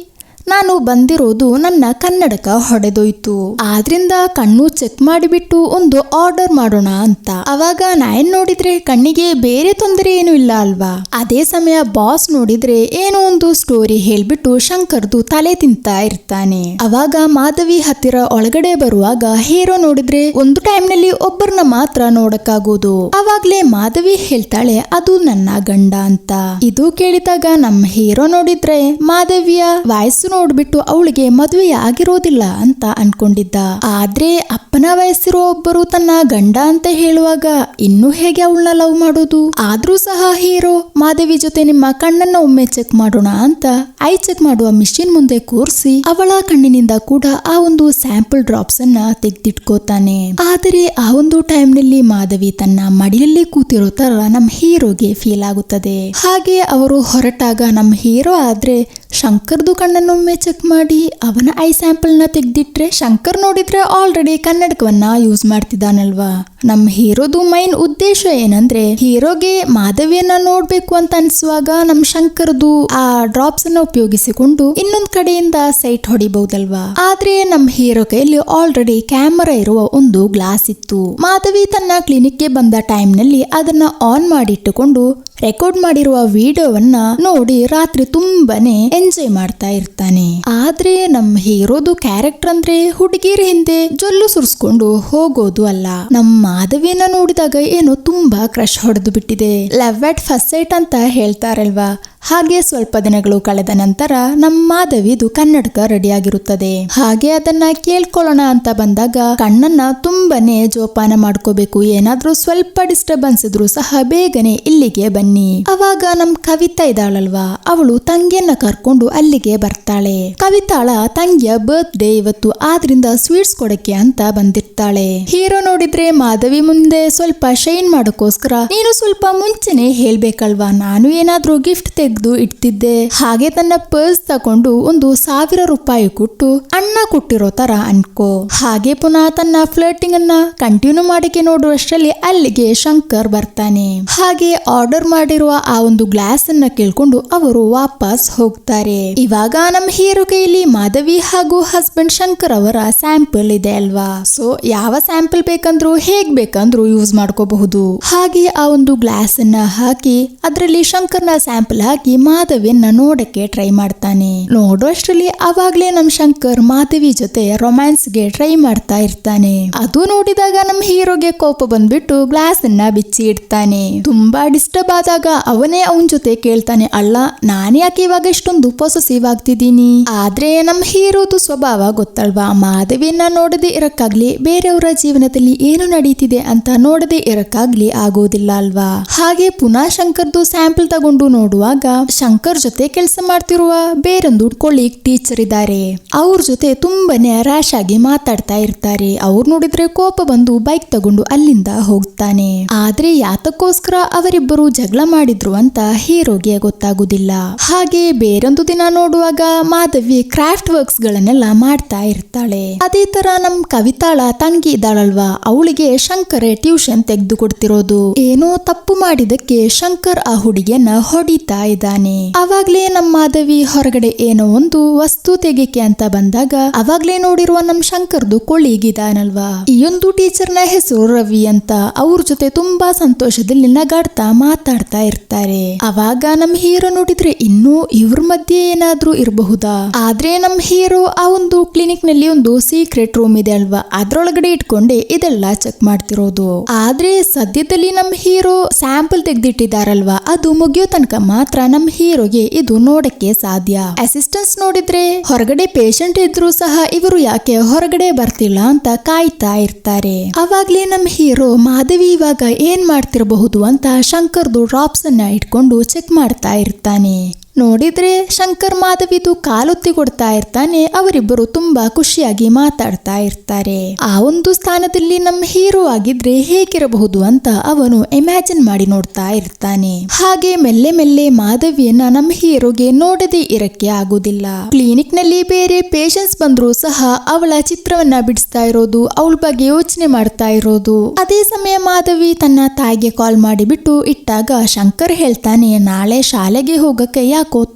ನಾನು ಬಂದಿರೋದು ನನ್ನ ಕನ್ನಡಕ ಹೊಡೆದೋಯ್ತು, ಆದ್ರಿಂದ ಕಣ್ಣು ಚೆಕ್ ಮಾಡಿಬಿಟ್ಟು ಒಂದು ಆರ್ಡರ್ ಮಾಡೋಣ ಅಂತ. ಅವಾಗ ನಯನ್ ನೋಡಿದ್ರೆ ಕಣ್ಣಿಗೆ ಬೇರೆ ತೊಂದರೆ ಏನು ಇಲ್ಲ ಅಲ್ವಾ. ಅದೇ ಸಮಯ ಬಾಸ್ ನೋಡಿದ್ರೆ ಏನೋ ಒಂದು ಸ್ಟೋರಿ ಹೇಳ್ಬಿಟ್ಟು ಶಂಕರ್ದು ತಲೆ ತಿಂತಾ ಇರ್ತಾನೆ. ಅವಾಗ ಮಾಧವಿ ಹತ್ತಿರ ಒಳಗಡೆ ಬರುವಾಗ ಹೀರೋ ನೋಡಿದ್ರೆ ಒಂದು ಟೈಮ್ ನಲ್ಲಿ ಒಬ್ಬರನ್ನ ಮಾತ್ರ ನೋಡಕ್ಕಾಗೋದು. ಅವಾಗ್ಲೇ ಮಾಧವಿ ಹೇಳ್ತಾಳೆ, ಅದು ನನ್ನ ಗಂಡ ಅಂತ. ಇದು ಕೇಳಿದಾಗ ನಮ್ಮ ಹೀರೋ ನೋಡಿದ್ರೆ ಮಾಧವಿಯ ವಯಸ್ಸು ನೋಡ್ಬಿಟ್ಟು ಅವಳಿಗೆ ಮದುವೆ ಆಗಿರೋದಿಲ್ಲ ಅಂತ ಅನ್ಕೊಂಡಿದ್ದ. ಆದ್ರೆ ಅಪ್ಪನ ವಯಸ್ಸಿರೋ ಒಬ್ಬರು ತನ್ನ ಗಂಡ ಅಂತ ಹೇಳುವಾಗ ಇನ್ನು ಹೇಗೆ ಅವಳನ್ನ ಲವ್ ಮಾಡೋದು? ಆದ್ರೂ ಸಹ ಹೀರೋ ಮಾಧವಿ ಜೊತೆ ನಿಮ್ಮ ಕಣ್ಣನ್ನ ಒಮ್ಮೆ ಚೆಕ್ ಮಾಡೋಣ ಅಂತ ಐ ಚೆಕ್ ಮಾಡುವ ಮಿಷಿನ್ ಮುಂದೆ ಕೂರಿಸಿ ಅವಳ ಕಣ್ಣಿನಿಂದ ಕೂಡ ಆ ಒಂದು ಸ್ಯಾಂಪಲ್ ಡ್ರಾಪ್ಸ್ ಅನ್ನ ತೆಗೆದಿಟ್ಕೋತಾನೆ. ಆದರೆ ಆ ಒಂದು ಟೈಮ್ ನಲ್ಲಿ ಮಾಧವಿ ತನ್ನ ಮಡಿಯಲ್ಲಿ ಕೂತಿರೋ ತರ ನಮ್ ಹೀರೋಗೆ ಫೀಲ್ ಆಗುತ್ತದೆ. ಹಾಗೆ ಅವರು ಹೊರಟಾಗ ನಮ್ ಹೀರೋ ಆದ್ರೆ ಶಂಕರ್ದು ಕಣ್ಣನ್ನೊಮ್ಮೆ ಚೆಕ್ ಮಾಡಿ ಅವನ ಐ ಸ್ಯಾಂಪಲ್ ನ ತೆಗ್ದಿಟ್ರೆ, ಶಂಕರ್ ನೋಡಿದ್ರೆ ಆಲ್ರೆಡಿ ಕನ್ನಡಕವನ್ನ ಯೂಸ್ ಮಾಡ್ತಿದ್ದಾನಲ್ವಾ. ನಮ್ ಹೀರೋದು ಮೈನ್ ಉದ್ದೇಶ ಏನಂದ್ರೆ, ಹೀರೋಗೆ ಮಾಧವಿಯನ್ನ ನೋಡ್ಬೇಕು ಅಂತ ಅನ್ಸುವಾಗ ನಮ್ ಶಂಕರ್ದು ಆ ಡ್ರಾಪ್ಸ್ ಅನ್ನ ಉಪಯೋಗಿಸಿಕೊಂಡು ಇನ್ನೊಂದ್ ಕಡೆಯಿಂದ ಸೈಟ್ ಹೊಡಿಬಹುದಲ್ವಾ. ಆದ್ರೆ ನಮ್ ಹೀರೋ ಕೈಯಲ್ಲಿ ಆಲ್ರೆಡಿ ಕ್ಯಾಮರಾ ಇರುವ ಒಂದು ಗ್ಲಾಸ್ ಇತ್ತು. ಮಾಧವಿ ತನ್ನ ಕ್ಲಿನಿಕ್ ಗೆ ಬಂದ ಟೈಮ್ ನಲ್ಲಿ ಅದನ್ನ ಆನ್ ಮಾಡಿಟ್ಟುಕೊಂಡು ರೆಕಾರ್ಡ್ ಮಾಡಿರುವ ವಿಡಿಯೋವನ್ನ ನೋಡಿ ರಾತ್ರಿ ತುಂಬಾನೇ ಎಂಜಾಯ್ ಮಾಡ್ತಾ ಇರ್ತಾನೆ. ಆದ್ರೆ ನಮ್ ಹೀರೋದು ಕ್ಯಾರೆಕ್ಟರ್ ಅಂದ್ರೆ ಹುಡುಗಿರ ಹಿಂದೆ ಜೊಲ್ಲು ಸುರಿಸ್ಕೊಂಡು ಹೋಗೋದು ಅಲ್ಲ. ನಮ್ ಮಾಧವಿಯನ್ನ ನೋಡಿದಾಗ ಏನೋ ತುಂಬಾ ಕ್ರಶ್ ಹೊಡೆದು ಬಿಟ್ಟಿದೆ. ಲವ್ ಅಟ್ ಫಸ್ಟ್ ಸೈಟ್ ಅಂತ ಹೇಳ್ತಾರಲ್ವಾ, ಹಾಗೆ ಸ್ವಲ್ಪ ದಿನಗಳು ಕಳೆದ ನಂತರ ನಮ್ಮ ಮಾಧವಿದು ಕನ್ನಡಕ ರೆಡಿ ಆಗಿರುತ್ತದೆ. ಹಾಗೆ ಅದನ್ನ ಕೇಳ್ಕೊಳ್ಳೋಣ ಅಂತ ಬಂದಾಗ ಕಣ್ಣನ್ನ ತುಂಬಾನೇ ಜೋಪಾನ ಮಾಡ್ಕೋಬೇಕು, ಏನಾದ್ರೂ ಸ್ವಲ್ಪ ಡಿಸ್ಟರ್ಬೆನ್ಸ್ ಇದ್ರು ಸಹ ಬೇಗನೆ ಇಲ್ಲಿಗೆ ಬನ್ನಿ. ಅವಾಗ ನಮ್ ಕವಿತಾ ಇದ್ದಾಳಲ್ವಾ, ಅವಳು ತಂಗಿಯನ್ನ ಕರ್ಕೊಂಡು ಅಲ್ಲಿಗೆ ಬರ್ತಾಳೆ. ಕವಿತಾಳ ತಂಗಿಯ ಬರ್ತ್ಡೇ ಇವತ್ತು, ಆದ್ರಿಂದ ಸ್ವೀಟ್ಸ್ ಕೊಡಕ್ಕೆ ಅಂತ ಬಂದಿರ್ತಾಳೆ. ಹೀರೋ ನೋಡಿದ್ರೆ ಮಾಧವಿ ಮುಂದೆ ಸ್ವಲ್ಪ ಶೈನ್ ಮಾಡೋಕೋಸ್ಕರ, ನೀನು ಸ್ವಲ್ಪ ಮುಂಚೆನೆ ಹೇಳ್ಬೇಕಲ್ವಾ, ನಾನು ಏನಾದ್ರೂ ಗಿಫ್ಟ್ ತೆಗೆದು ಇಡ್ತಿದ್ದೆ. ಹಾಗೆ ತನ್ನ ಪರ್ಸ್ ತಕೊಂಡು ಒಂದು 1000 ರೂಪಾಯಿ ಕೊಟ್ಟು ಅಣ್ಣ ಕೊಟ್ಟಿರೋ ತರ ಅನ್ಕೋ. ಹಾಗೆ ಪುನಃ ತನ್ನ ಫ್ಲರ್ಟಿಂಗ್ ಅನ್ನ ಕಂಟಿನ್ಯೂ ಮಾಡಕ್ಕೆ ನೋಡುವಷ್ಟರಲ್ಲಿ ಅಲ್ಲಿಗೆ ಶಂಕರ್ ಬರ್ತಾನೆ. ಹಾಗೆ ಆರ್ಡರ್ ಮಾಡಿರುವ ಆ ಒಂದು ಗ್ಲಾಸ್ ಅನ್ನ ಕೇಳ್ಕೊಂಡು ಅವರು ವಾಪಸ್ ಹೋಗ್ತಾರೆ. ಇವಾಗ ನಮ್ಮ ಹೀರೋ ಕೈಯಲ್ಲಿ ಮಾಧವಿ ಹಾಗೂ ಹಸ್ಬೆಂಡ್ ಶಂಕರ್ ಅವರ ಸ್ಯಾಂಪಲ್ ಇದೆ ಅಲ್ವಾ. ಸೊ ಯಾವ ಸ್ಯಾಂಪಲ್ ಬೇಕಂದ್ರೂ ಹೇಗ್ ಬೇಕಂದ್ರೂ ಯೂಸ್ ಮಾಡ್ಕೋಬಹುದು. ಹಾಗೆ ಆ ಒಂದು ಗ್ಲಾಸ್ ಅನ್ನ ಹಾಕಿ ಅದರಲ್ಲಿ ಶಂಕರ್ನ ಸ್ಯಾಂಪಲ್ ಹಾಕಿ ಹಾಕಿ ಮಾಧವಿಯನ್ನ ನೋಡಕ್ಕೆ ಟ್ರೈ ಮಾಡ್ತಾನೆ. ನೋಡೋಷ್ಟ್ರಲ್ಲಿ ಅವಾಗ್ಲೇ ನಮ್ ಶಂಕರ್ ಮಾಧವಿ ಜೊತೆ ರೊಮ್ಯಾನ್ಸ್ಗೆ ಟ್ರೈ ಮಾಡ್ತಾ ಇರ್ತಾನೆ. ಅದು ನೋಡಿದಾಗ ನಮ್ ಹೀರೋಗೆ ಕೋಪ ಬಂದ್ಬಿಟ್ಟು ಗ್ಲಾಸ್ ಅನ್ನ ಬಿಚ್ಚಿ ಇಡ್ತಾನೆ. ತುಂಬಾ ಡಿಸ್ಟರ್ಬ್ ಆದಾಗ ಅವನೇ ಅವನ್ ಜೊತೆ ಕೇಳ್ತಾನೆ, ಅಲ್ಲ ನಾನ್ ಯಾಕೆ ಇವಾಗ ಇಷ್ಟೊಂದು ಪೊಸೆಸಿವ್ ಆಗ್ತಿದ್ದೀನಿ? ಆದ್ರೆ ನಮ್ ಹೀರೋದು ಸ್ವಭಾವ ಗೊತ್ತಲ್ವಾ, ಮಾಧವಿಯನ್ನ ನೋಡದೆ ಇರಕ್ಕಾಗ್ಲಿ ಬೇರೆಯವರ ಜೀವನದಲ್ಲಿ ಏನು ನಡೀತಿದೆ ಅಂತ ನೋಡದೆ ಇರಕ್ಕಾಗ್ಲಿ ಆಗೋದಿಲ್ಲ ಅಲ್ವಾ. ಹಾಗೆ ಪುನಃ ಶಂಕರ್ದು ಸ್ಯಾಂಪಲ್ ತಗೊಂಡು ನೋಡುವಾಗ ಶಂಕರ್ ಜೊತೆ ಕೆಲಸ ಮಾಡ್ತಿರುವ ಬೇರೊಂದು ಕೊಲೀಗ್ ಟೀಚರ್ ಇದ್ದಾರೆ. ಅವ್ರ ಜೊತೆ ತುಂಬಾನೇ ರ್ಯಾಶ್ ಆಗಿ ಮಾತಾಡ್ತಾ ಇರ್ತಾರೆ. ಅವ್ರು ನೋಡಿದ್ರೆ ಕೋಪ ಬಂದು ಬೈಕ್ ತಗೊಂಡು ಅಲ್ಲಿಂದ ಹೋಗ್ತಾನೆ. ಆದ್ರೆ ಯಾತಕ್ಕೋಸ್ಕರ ಅವರಿಬ್ಬರು ಜಗಳ ಮಾಡಿದ್ರು ಅಂತ ಹೀರೋಗೆ ಗೊತ್ತಾಗುದಿಲ್ಲ. ಹಾಗೆ ಬೇರೊಂದು ದಿನ ನೋಡುವಾಗ ಮಾಧವಿ ಕ್ರಾಫ್ಟ್ ವರ್ಕ್ಸ್ ಗಳನ್ನೆಲ್ಲ ಮಾಡ್ತಾ ಇರ್ತಾಳೆ. ಅದೇ ತರ ನಮ್ ಕವಿತಾಳ ತಂಗಿ ಇದ್ದಾಳಲ್ವಾ, ಅವಳಿಗೆ ಶಂಕರೇ ಟ್ಯೂಷನ್ ತೆಗೆದು ಕೊಡ್ತಿರೋದು. ಏನೋ ತಪ್ಪು ಮಾಡಿದಕ್ಕೆ ಶಂಕರ್ ಆ ಹುಡುಗಿಯನ್ನ ಹೊಡಿತಾ ಇದ್ದಾನೆ. ಅವಾಗ್ಲೇ ನಮ್ ಮಾಧವಿ ಹೊರಗಡೆ ಏನೋ ಒಂದು ವಸ್ತು ತೆಗಿಕೆ ಅಂತ ಬಂದಾಗ ಅವಾಗ್ಲೇ ನೋಡಿರುವ ನಮ್ ಶಂಕರ್ದು ಕೊಳೀಗಿದಾನಲ್ವಾ, ಈ ಒಂದು ಟೀಚರ್ ನ ಹೆಸರು ರವಿ ಅಂತ. ಅವ್ರ ಜೊತೆ ತುಂಬಾ ಸಂತೋಷದಲ್ಲಿ ನಗಾಡ್ತಾ ಮಾತಾಡ್ತಾ ಇರ್ತಾರೆ. ಅವಾಗ ನಮ್ ಹೀರೋ ನೋಡಿದ್ರೆ ಇನ್ನೂ ಇವ್ರ ಮಧ್ಯೆ ಏನಾದ್ರೂ ಇರಬಹುದಾ? ಆದ್ರೆ ನಮ್ ಹೀರೋ ಆ ಒಂದು ಕ್ಲಿನಿಕ್ ನಲ್ಲಿ ಒಂದು ಸೀಕ್ರೆಟ್ ರೂಮ್ ಇದೆ ಅಲ್ವಾ, ಅದ್ರೊಳಗಡೆ ಇಟ್ಕೊಂಡೆ ಇದೆಲ್ಲ ಚೆಕ್ ಮಾಡ್ತಿರೋದು. ಆದ್ರೆ ಸದ್ಯದಲ್ಲಿ ನಮ್ ಹೀರೋ ಸ್ಯಾಂಪಲ್ ತೆಗ್ದಿಟ್ಟಿದಾರಲ್ವಾ, ಅದು ಮುಗಿಯೋ ತನಕ ಮಾತ್ರ ನಮ್ ಹೀರೋಗೆ ಇದು ನೋಡಕ್ಕೆ ಸಾಧ್ಯ. ಅಸಿಸ್ಟೆಂಟ್ಸ್ ನೋಡಿದ್ರೆ ಹೊರಗಡೆ ಪೇಷಂಟ್ ಇದ್ರು ಸಹ ಇವರು ಯಾಕೆ ಹೊರಗಡೆ ಬರ್ತಿಲ್ಲ ಅಂತ ಕಾಯ್ತಾ ಇರ್ತಾರೆ. ಅವಾಗ್ಲೇ ನಮ್ ಹೀರೋ ಮಾಧವಿ ಇವಾಗ ಏನ್ ಮಾಡ್ತಿರಬಹುದು ಅಂತ ಶಂಕರ್ದು ಡ್ರಾಪ್ಸ್ ಅನ್ನ ಇಟ್ಕೊಂಡು ಚೆಕ್ ಮಾಡ್ತಾ ಇರ್ತಾನೆ. ನೋಡಿದ್ರೆ ಶಂಕರ್ ಮಾಧವಿದು ಕಾಲೊತ್ತಿ ಕೊಡ್ತಾ ಇರ್ತಾನೆ. ಅವರಿಬ್ಬರು ತುಂಬಾ ಖುಷಿಯಾಗಿ ಮಾತಾಡ್ತಾ ಇರ್ತಾರೆ. ಆ ಒಂದು ಸ್ಥಾನದಲ್ಲಿ ನಮ್ಮ ಹೀರೋ ಆಗಿದ್ರೆ ಹೇಗಿರಬಹುದು ಅಂತ ಅವನು ಇಮ್ಯಾಜಿನ್ ಮಾಡಿ ನೋಡ್ತಾ ಇರ್ತಾನೆ. ಹಾಗೆ ಮೆಲ್ಲೆ ಮೆಲ್ಲೆ ಮಾಧವಿಯನ್ನ ನಮ್ಮ ಹೀರೋಗೆ ನೋಡದೆ ಇರಕ್ಕೆ ಆಗುದಿಲ್ಲ. ಕ್ಲಿನಿಕ್ ನಲ್ಲಿ ಬೇರೆ ಪೇಷಂಟ್ಸ್ ಬಂದ್ರು ಸಹ ಅವಳ ಚಿತ್ರವನ್ನ ಬಿಡಿಸ್ತಾ ಇರೋದು, ಅವಳ ಬಗ್ಗೆ ಯೋಚನೆ ಮಾಡ್ತಾ ಇರೋದು. ಅದೇ ಸಮಯ ಮಾಧವಿ ತನ್ನ ತಾಯಿಗೆ ಕಾಲ್ ಮಾಡಿಬಿಟ್ಟು ಇಟ್ಟಾಗ ಶಂಕರ್ ಹೇಳ್ತಾನೆ, ನಾಳೆ ಶಾಲೆಗೆ ಹೋಗಕ್ಕೆ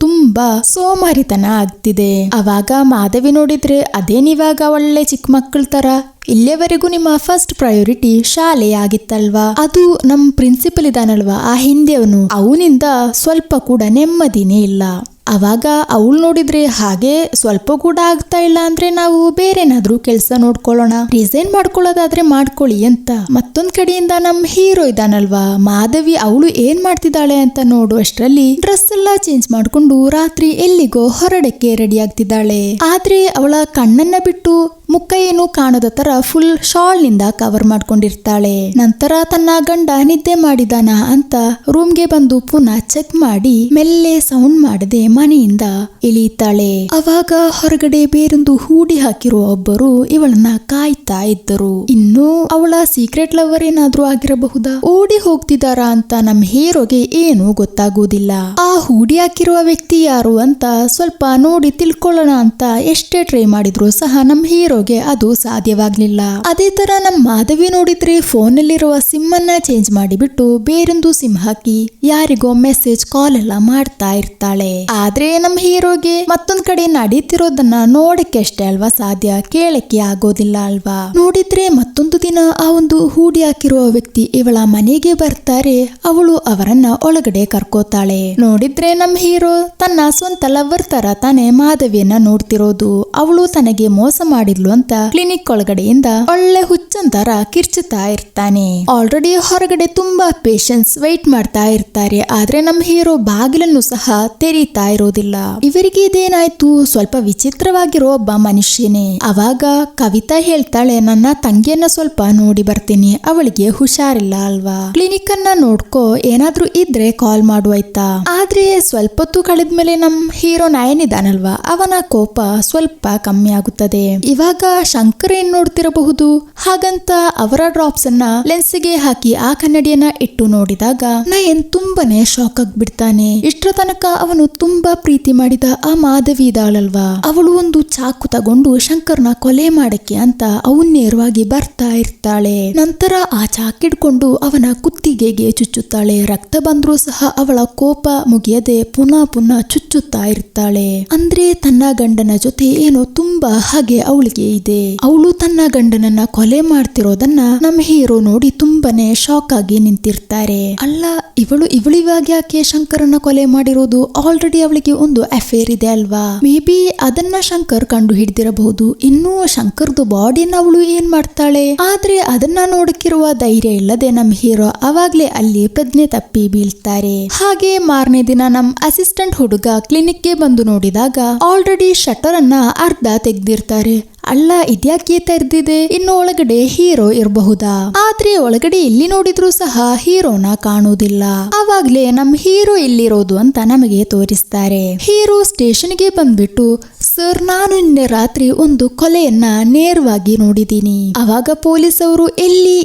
ತುಂಬಾ ಸೋಮಾರಿತನ ಆಗ್ತಿದೆ. ಅವಾಗ ಮಾಧವಿ ನೋಡಿದ್ರೆ ಅದೇನಿವಾಗ ಒಳ್ಳೆ ಚಿಕ್ಕ ಮಕ್ಕಳ ತರ, ಇಲ್ಲಿಯವರೆಗೂ ನಿಮ್ಮ ಫಸ್ಟ್ ಪ್ರಯಾರಿಟಿ ಶಾಲೆ ಆಗಿತ್ತಲ್ವಾ, ಅದು ನಮ್ ಪ್ರಿನ್ಸಿಪಲ್ ಇದಾನಲ್ವಾ ಆ ಹಿಂದೆಯವನು, ಅವನಿಂದ ಸ್ವಲ್ಪ ಕೂಡ ನೆಮ್ಮದಿನೇ ಇಲ್ಲ. ಅವಾಗ ಅವಳು ನೋಡಿದ್ರೆ ಹಾಗೆ ಸ್ವಲ್ಪ ಕೂಡ ಆಗ್ತಾ ಇಲ್ಲ ಅಂದ್ರೆ ನಾವು ಬೇರೆನಾದ್ರೂ ಕೆಲಸ ನೋಡ್ಕೊಳ್ಳೋಣ, ರಿಸೈನ್ ಮಾಡ್ಕೊಳ್ಳೋದಾದ್ರೆ ಮಾಡ್ಕೊಳ್ಳಿ ಅಂತ. ಮತ್ತೊಂದ್ ಕಡೆಯಿಂದ ನಮ್ ಹೀರೋ ಇದಾನಲ್ವಾ ಮಾಧವಿ, ಅವಳು ಏನ್ ಮಾಡ್ತಿದ್ದಾಳೆ ಅಂತ ನೋಡುವಷ್ಟರಲ್ಲಿ ಡ್ರೆಸ್ ಎಲ್ಲ ಚೇಂಜ್ ಮಾಡ್ಕೊಂಡು ರಾತ್ರಿ ಎಲ್ಲಿಗೋ ಹೊರಡಕ್ಕೆ ರೆಡಿ ಆಗ್ತಿದ್ದಾಳೆ. ಆದ್ರೆ ಅವಳ ಕಣ್ಣನ್ನ ಬಿಟ್ಟು ಮುಖ ಏನು ಕಾಣದ ತರ ಫುಲ್ ಶಾಲ್ ನಿಂದ ಕವರ್ ಮಾಡ್ಕೊಂಡಿರ್ತಾಳೆ. ನಂತರ ತನ್ನ ಗಂಡ ನಿದ್ದೆ ಮಾಡಿದಾನ ಅಂತ ರೂಮ್ಗೆ ಬಂದು ಪುನಃ ಚೆಕ್ ಮಾಡಿ ಮೆಲ್ಲೆ ಸೌಂಡ್ ಮಾಡದೆ ಮನೆಯಿಂದ ಇಳಿತಾಳೆ. ಅವಾಗ ಹೊರಗಡೆ ಬೇರೊಂದು ಹೂಡಿ ಹಾಕಿರುವ ಒಬ್ಬರು ಇವಳನ್ನ ಕಾಯ್ತಾ ಇದ್ದರು. ಇನ್ನು ಅವಳ ಸೀಕ್ರೆಟ್ ಲವರ್ ಏನಾದ್ರೂ ಆಗಿರಬಹುದಾ, ಓಡಿ ಹೋಗ್ತಿದಾರಾ ಅಂತ ನಮ್ ಹೀರೋಗೆ ಏನು ಗೊತ್ತಾಗುವುದಿಲ್ಲ. ಆ ಹೂಡಿ ಹಾಕಿರುವ ವ್ಯಕ್ತಿ ಯಾರು ಅಂತ ಸ್ವಲ್ಪ ನೋಡಿ ತಿಳ್ಕೊಳ್ಳೋಣ ಅಂತ ಎಷ್ಟೇ ಟ್ರೈ ಮಾಡಿದ್ರು ಸಹ ನಮ್ ಹೀರೋ ಅದು ಸಾಧ್ಯವಾಗ್ಲಿಲ್ಲ. ಅದೇ ತರ ನಮ್ ಮಾಧವಿ ನೋಡಿದ್ರೆ ಫೋನ್ ನಲ್ಲಿರುವ ಸಿಮ್ ಅನ್ನ ಚೇಂಜ್ ಮಾಡಿಬಿಟ್ಟು ಬೇರೊಂದು ಸಿಮ್ ಹಾಕಿ ಯಾರಿಗೋ ಮೆಸೇಜ್ ಕಾಲ್ ಎಲ್ಲ ಮಾಡ್ತಾ ಇರ್ತಾಳೆ. ಆದ್ರೆ ನಮ್ ಹೀರೋಗೆ ಮತ್ತೊಂದ್ ಕಡೆ ನಡೀತಿರೋದನ್ನ ನೋಡಕ್ಕೆ ಅಷ್ಟೇ ಅಲ್ವಾ ಸಾಧ್ಯ, ಕೇಳಕ್ಕೆ ಆಗೋದಿಲ್ಲ ಅಲ್ವಾ. ನೋಡಿದ್ರೆ ಮತ್ತೊಂದು ದಿನ ಆ ಒಂದು ಹೂಡಿ ಹಾಕಿರುವ ವ್ಯಕ್ತಿ ಇವಳ ಮನೆಗೆ ಬರ್ತಾರೆ. ಅವಳು ಅವರನ್ನ ಒಳಗಡೆ ಕರ್ಕೋತಾಳೆ. ನೋಡಿದ್ರೆ ನಮ್ ಹೀರೋ ತನ್ನ ಸ್ವಂತ ಲವರ್ ತರ ತಾನೇ ಮಾಧವಿಯನ್ನ ನೋಡ್ತಿರೋದು. ಅವಳು ತನಗೆ ಮೋಸ ಮಾಡಿದ್ಲು ಅಂತ ಕ್ಲಿನಿಕ್ ಒಳಗಡೆಯಿಂದ ಒಳ್ಳೆ ಹುಚ್ಚಂತರ ಕಿರ್ಚುತ್ತಾ ಇರ್ತಾನೆ. ಆಲ್ರೆಡಿ ಹೊರಗಡೆ ತುಂಬಾ ಪೇಷಂಟ್ಸ್ ವೇಟ್ ಮಾಡ್ತಾ ಇರ್ತಾರೆ. ಆದ್ರೆ ನಮ್ ಹೀರೋ ಬಾಗಿಲನ್ನು ಸಹ ತೆರೀತಾ ಇರೋದಿಲ್ಲ. ಇವರಿಗೆ ಇದೇನಾಯ್ತು, ಸ್ವಲ್ಪ ವಿಚಿತ್ರವಾಗಿರೋ ಒಬ್ಬ ಮನುಷ್ಯನೇ. ಅವಾಗ ಕವಿತಾ ಹೇಳ್ತಾಳೆ, ನನ್ನ ತಂಗಿಯನ್ನ ಸ್ವಲ್ಪ ನೋಡಿ ಬರ್ತೀನಿ, ಅವಳಿಗೆ ಹುಷಾರಿಲ್ಲ ಅಲ್ವಾ, ಕ್ಲಿನಿಕ್ ಅನ್ನ ನೋಡ್ಕೋ, ಏನಾದ್ರೂ ಇದ್ರೆ ಕಾಲ್ ಮಾಡು ಆಯ್ತಾ. ಆದ್ರೆ ಸ್ವಲ್ಪ ಹೊತ್ತು ಕಳೆದ್ಮೇಲೆ ನಮ್ ಹೀರೋ ನಯನ್ ಇದಾನಲ್ವಾ, ಅವನ ಕೋಪ ಸ್ವಲ್ಪ ಕಮ್ಮಿ ಆಗುತ್ತದೆ. ಇವಾಗ ಶಂಕರ್ ಏನ್ ನೋಡ್ತಿರಬಹುದು, ಹಾಗಂತ ಅವರ ಡ್ರಾಪ್ಸ್ ಅನ್ನ ಲೆನ್ಸ್ಗೆ ಹಾಕಿ ಆ ಕನ್ನಡಿಯನ್ನ ಇಟ್ಟು ನೋಡಿದಾಗ ನಯನ್ ತುಂಬಾನೇ ಶಾಕ್ ಆಗ್ಬಿಡ್ತಾನೆ. ಇಷ್ಟರ ತನಕ ಅವನು ತುಂಬಾ ಪ್ರೀತಿ ಮಾಡಿದ ಆ ಮಾಧವಿ ಇದಾಳಲ್ವಾ, ಅವಳು ಒಂದು ಚಾಕು ತಗೊಂಡು ಶಂಕರ್ನ ಕೊಲೆ ಮಾಡಕ್ಕೆ ಅಂತ ಅವನ್ ನೇರವಾಗಿ ಬರ್ತಾ ಇರ್ತಾಳೆ. ನಂತರ ಆ ಚಾಕಿಡ್ಕೊಂಡು ಅವನ ಕುತ್ತಿಗೆಗೆ ಚುಚ್ಚುತ್ತಾಳೆ. ರಕ್ತ ಬಂದ್ರೂ ಸಹ ಅವಳ ಕೋಪ ಮುಗಿಯದೆ ಪುನಃ ಚುಚ್ಚುತ್ತಾ ಇರ್ತಾಳೆ. ಅಂದ್ರೆ ತನ್ನ ಗಂಡನ ಜೊತೆ ಏನೋ ತುಂಬಾ ಹಾಗೆ ಅವಳಿಗೆ ಹುಡುಗಿ ಇದೆ. ಅವಳು ತನ್ನ ಗಂಡನನ್ನ ಕೊಲೆ ಮಾಡ್ತಿರೋದನ್ನ ನಮ್ಮ ಹೀರೋ ನೋಡಿ ತುಂಬಾನೇ ಶಾಕ್ ಆಗಿ ನಿಂತಿರ್ತಾರೆ. ಅಲ್ಲ, ಇವಳು ಇವಾಗ ಯಾಕೆ ಶಂಕರನ್ನ ಕೊಲೆ ಮಾಡಿರೋದು? ಆಲ್ರೆಡಿ ಅವಳಿಗೆ ಒಂದು ಅಫೇರ್ ಇದೆ ಅಲ್ವಾ? ಮೇ ಬಿ ಅದನ್ನ ಶಂಕರ್ ಕಂಡು ಹಿಡಿದಿರಬಹುದು. ಇನ್ನು ಶಂಕರ್ದು ಬಾಡಿನ ಅವಳು ಏನ್ ಮಾಡ್ತಾಳೆ? ಆದ್ರೆ ಅದನ್ನ ನೋಡಕ್ಕಿರುವ ಧೈರ್ಯ ಇಲ್ಲದೆ ನಮ್ಮ ಹೀರೋ ಅವಾಗ್ಲೇ ಅಲ್ಲಿ ಪ್ರಜ್ಞೆ ತಪ್ಪಿ ಬೀಳ್ತಾರೆ. ಹಾಗೆ ಮಾರನೇ ದಿನ ನಮ್ ಅಸಿಸ್ಟೆಂಟ್ ಹುಡುಗ ಕ್ಲಿನಿಕ್ಗೆ ಬಂದು ನೋಡಿದಾಗ ಆಲ್ರೆಡಿ ಶಟರ್ ಅನ್ನ ಅರ್ಧ ತೆಗ್ದಿರ್ತಾರೆ. ಅಲ್ಲ, ಇದ್ಯಾಕೆ ತೆರೆದಿದೆ? ಇನ್ನು ಒಳಗಡೆ ಹೀರೋ ಇರಬಹುದಾ? ಆದ್ರೆ ಒಳಗಡೆ ಎಲ್ಲಿ ನೋಡಿದ್ರು ಸಹ ಹೀರೋನ ಕಾಣುವುದಿಲ್ಲ. ಅವಾಗ್ಲೇ ನಮ್ ಹೀರೋ ಎಲ್ಲಿರೋದು ಅಂತ ನಮಗೆ ತೋರಿಸ್ತಾರೆ. ಹೀರೋ ಸ್ಟೇಷನ್ಗೆ ಬಂದ್ಬಿಟ್ಟು, ಸರ್, ನಾನು ನಿನ್ನೆ ರಾತ್ರಿ ಒಂದು ಕೊಲೆಯನ್ನ ನೇರವಾಗಿ ನೋಡಿದೀನಿ. ಅವಾಗ ಪೊಲೀಸ್ ಅವರು ಎಲ್ಲಿ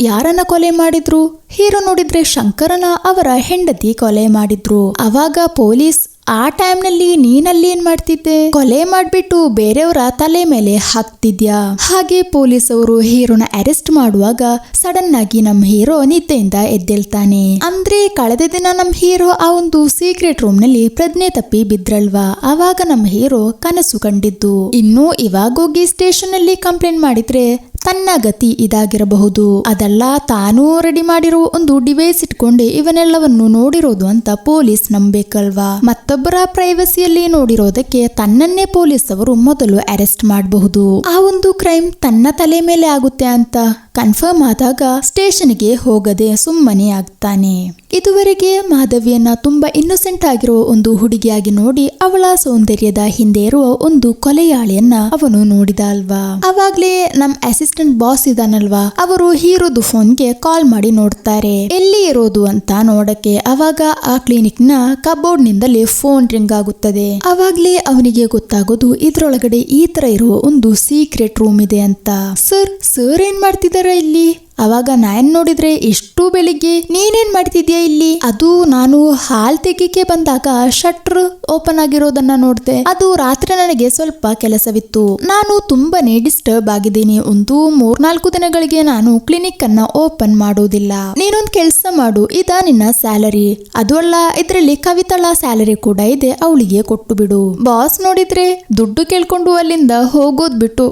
ಯಾರನ್ನ ಕೊಲೆ ಮಾಡಿದ್ರು? ಹೀರೋ ನೋಡಿದ್ರೆ ಶಂಕರನ ಅವರ ಹೆಂಡತಿ ಕೊಲೆ ಮಾಡಿದ್ರು. ಅವಾಗ ಪೊಲೀಸ್, ಆ ಟೈಮ್ನಲ್ಲಿ ನೀನಲ್ಲಿ ಏನ್ ಮಾಡ್ತಿದ್ದೆ? ಕೊಲೆ ಮಾಡ್ಬಿಟ್ಟು ಬೇರೆಯವರ ತಲೆ ಮೇಲೆ ಹಾಕ್ತಿದ್ಯಾ? ಹಾಗೆ ಪೊಲೀಸ್ ಅವರು ಹೀರೋನ ಅರೆಸ್ಟ್ ಮಾಡುವಾಗ ಸಡನ್ ಆಗಿ ನಮ್ ಹೀರೋ ನಿದ್ದೆಯಿಂದ ಎದ್ದೇಳ್ತಾನೆ. ಅಂದ್ರೆ ಕಳೆದ ದಿನ ನಮ್ ಹೀರೋ ಆ ಒಂದು ಸೀಕ್ರೆಟ್ ರೂಮ್ ನಲ್ಲಿ ಪ್ರಜ್ಞೆ ತಪ್ಪಿ ಬಿದ್ರಲ್ವಾ? ಅವಾಗ ನಮ್ ಹೀರೋ ಕನಸು ಕಂಡಿದ್ದು. ಇನ್ನು ಇವಾಗ ಹೋಗಿ ಸ್ಟೇಷನ್ ಅಲ್ಲಿ ಕಂಪ್ಲೇಂಟ್ ಮಾಡಿದ್ರೆ ತನ್ನ ಗತಿ ಇದಾಗಿರಬಹುದು. ಅದೆಲ್ಲ ತಾನೂ ರೆಡಿ ಮಾಡಿರೋ ಒಂದು ಡಿವೈಸ್ ಇಟ್ಕೊಂಡೆ ಇವನ್ನೆಲ್ಲವನ್ನು ನೋಡಿರೋದು ಅಂತ ಪೊಲೀಸ್ ನಂಬೇಕಲ್ವಾ? ಮತ್ತೊಬ್ಬರ ಪ್ರೈವಸಿಯಲ್ಲಿ ನೋಡಿರೋದಕ್ಕೆ ತನ್ನನ್ನೇ ಪೊಲೀಸ್ ಅವರು ಮೊದಲು ಅರೆಸ್ಟ್ ಮಾಡಬಹುದು. ಆ ಒಂದು ಕ್ರೈಮ್ ತನ್ನ ತಲೆ ಮೇಲೆ ಆಗುತ್ತೆ ಅಂತ ಕನ್ಫರ್ಮ್ ಆದಾಗ ಸ್ಟೇಷನ್ಗೆ ಹೋಗದೆ ಸುಮ್ಮನೆ ಆಗ್ತಾನೆ. ಇದುವರೆಗೆ ಮಾಧವಿಯನ್ನ ತುಂಬಾ ಇನ್ನೋಸೆಂಟ್ ಆಗಿರೋ ಒಂದು ಹುಡುಗಿಯಾಗಿ ನೋಡಿ ಅವಳ ಸೌಂದರ್ಯದ ಹಿಂದೆ ಇರುವ ಒಂದು ಕೊಲೆಯಾಳಿಯನ್ನ ಅವನು ನೋಡಿದ ಅಲ್ವಾ? ಅವಾಗ್ಲೇ ನಮ್ ಅಸಿಸ್ಟೆಂಟ್ ಬಾಸ್ ಇದಾನಲ್ವಾ, ಅವರು ಹೀರೋದು ಫೋನ್ಗೆ ಕಾಲ್ ಮಾಡಿ ನೋಡ್ತಾರೆ ಎಲ್ಲಿ ಇರೋದು ಅಂತ ನೋಡಕ್ಕೆ. ಅವಾಗ ಆ ಕ್ಲಿನಿಕ್ ನ ಕಬೋರ್ಡ್ ನಿಂದಲೇ ಫೋನ್ ರಿಂಗ್ ಆಗುತ್ತದೆ. ಅವಾಗ್ಲೇ ಅವನಿಗೆ ಗೊತ್ತಾಗೋದು ಇದ್ರೊಳಗಡೆ ಈ ತರ ಇರೋ ಒಂದು ಸೀಕ್ರೆಟ್ ರೂಮ್ ಇದೆ ಅಂತ. ಸರ್ ಏನ್ ಮಾಡ್ತಿದಾರ ಇಲ್ಲಿ? ಅವಾಗ ನಾನ್ ನೋಡಿದ್ರೆ ಎಷ್ಟು ಬೆಳಿಗ್ಗೆ ನೀನೇನ್ ಮಾಡ್ತಿದ್ಯಾ ಇಲ್ಲಿ? ಅದು ನಾನು ಹಾಲ್ ತೆಗಿಕೆ ಬಂದಾಗ ಶಟ್ರ್ ಓಪನ್ ಆಗಿರೋದನ್ನ ನೋಡ್ದೆ. ಅದು ರಾತ್ರಿ ನನಗೆ ಸ್ವಲ್ಪ ಕೆಲಸವಿತ್ತು. ನಾನು ತುಂಬಾನೇ ಡಿಸ್ಟರ್ಬ್ ಆಗಿದ್ದೀನಿ. ಒಂದು 3-4 ದಿನಗಳಿಗೆ ನಾನು ಕ್ಲಿನಿಕ್ ಅನ್ನ ಓಪನ್ ಮಾಡೋದಿಲ್ಲ. ನೀನೊಂದ್ ಕೆಲ್ಸ ಮಾಡು, ಇದ ನಿನ್ನ ಸ್ಯಾಲರಿ. ಅದು ಅಲ್ಲ, ಇದ್ರಲ್ಲಿ ಕವಿತಳ ಸ್ಯಾಲರಿ ಕೂಡ ಇದೆ, ಅವಳಿಗೆ ಕೊಟ್ಟು ಬಿಡು. ಬಾಸ್ ನೋಡಿದ್ರೆ ದುಡ್ಡು ಕೇಳ್ಕೊಂಡು ಅಲ್ಲಿಂದ ಹೋಗೋದ್ ಬಿಟ್ಟು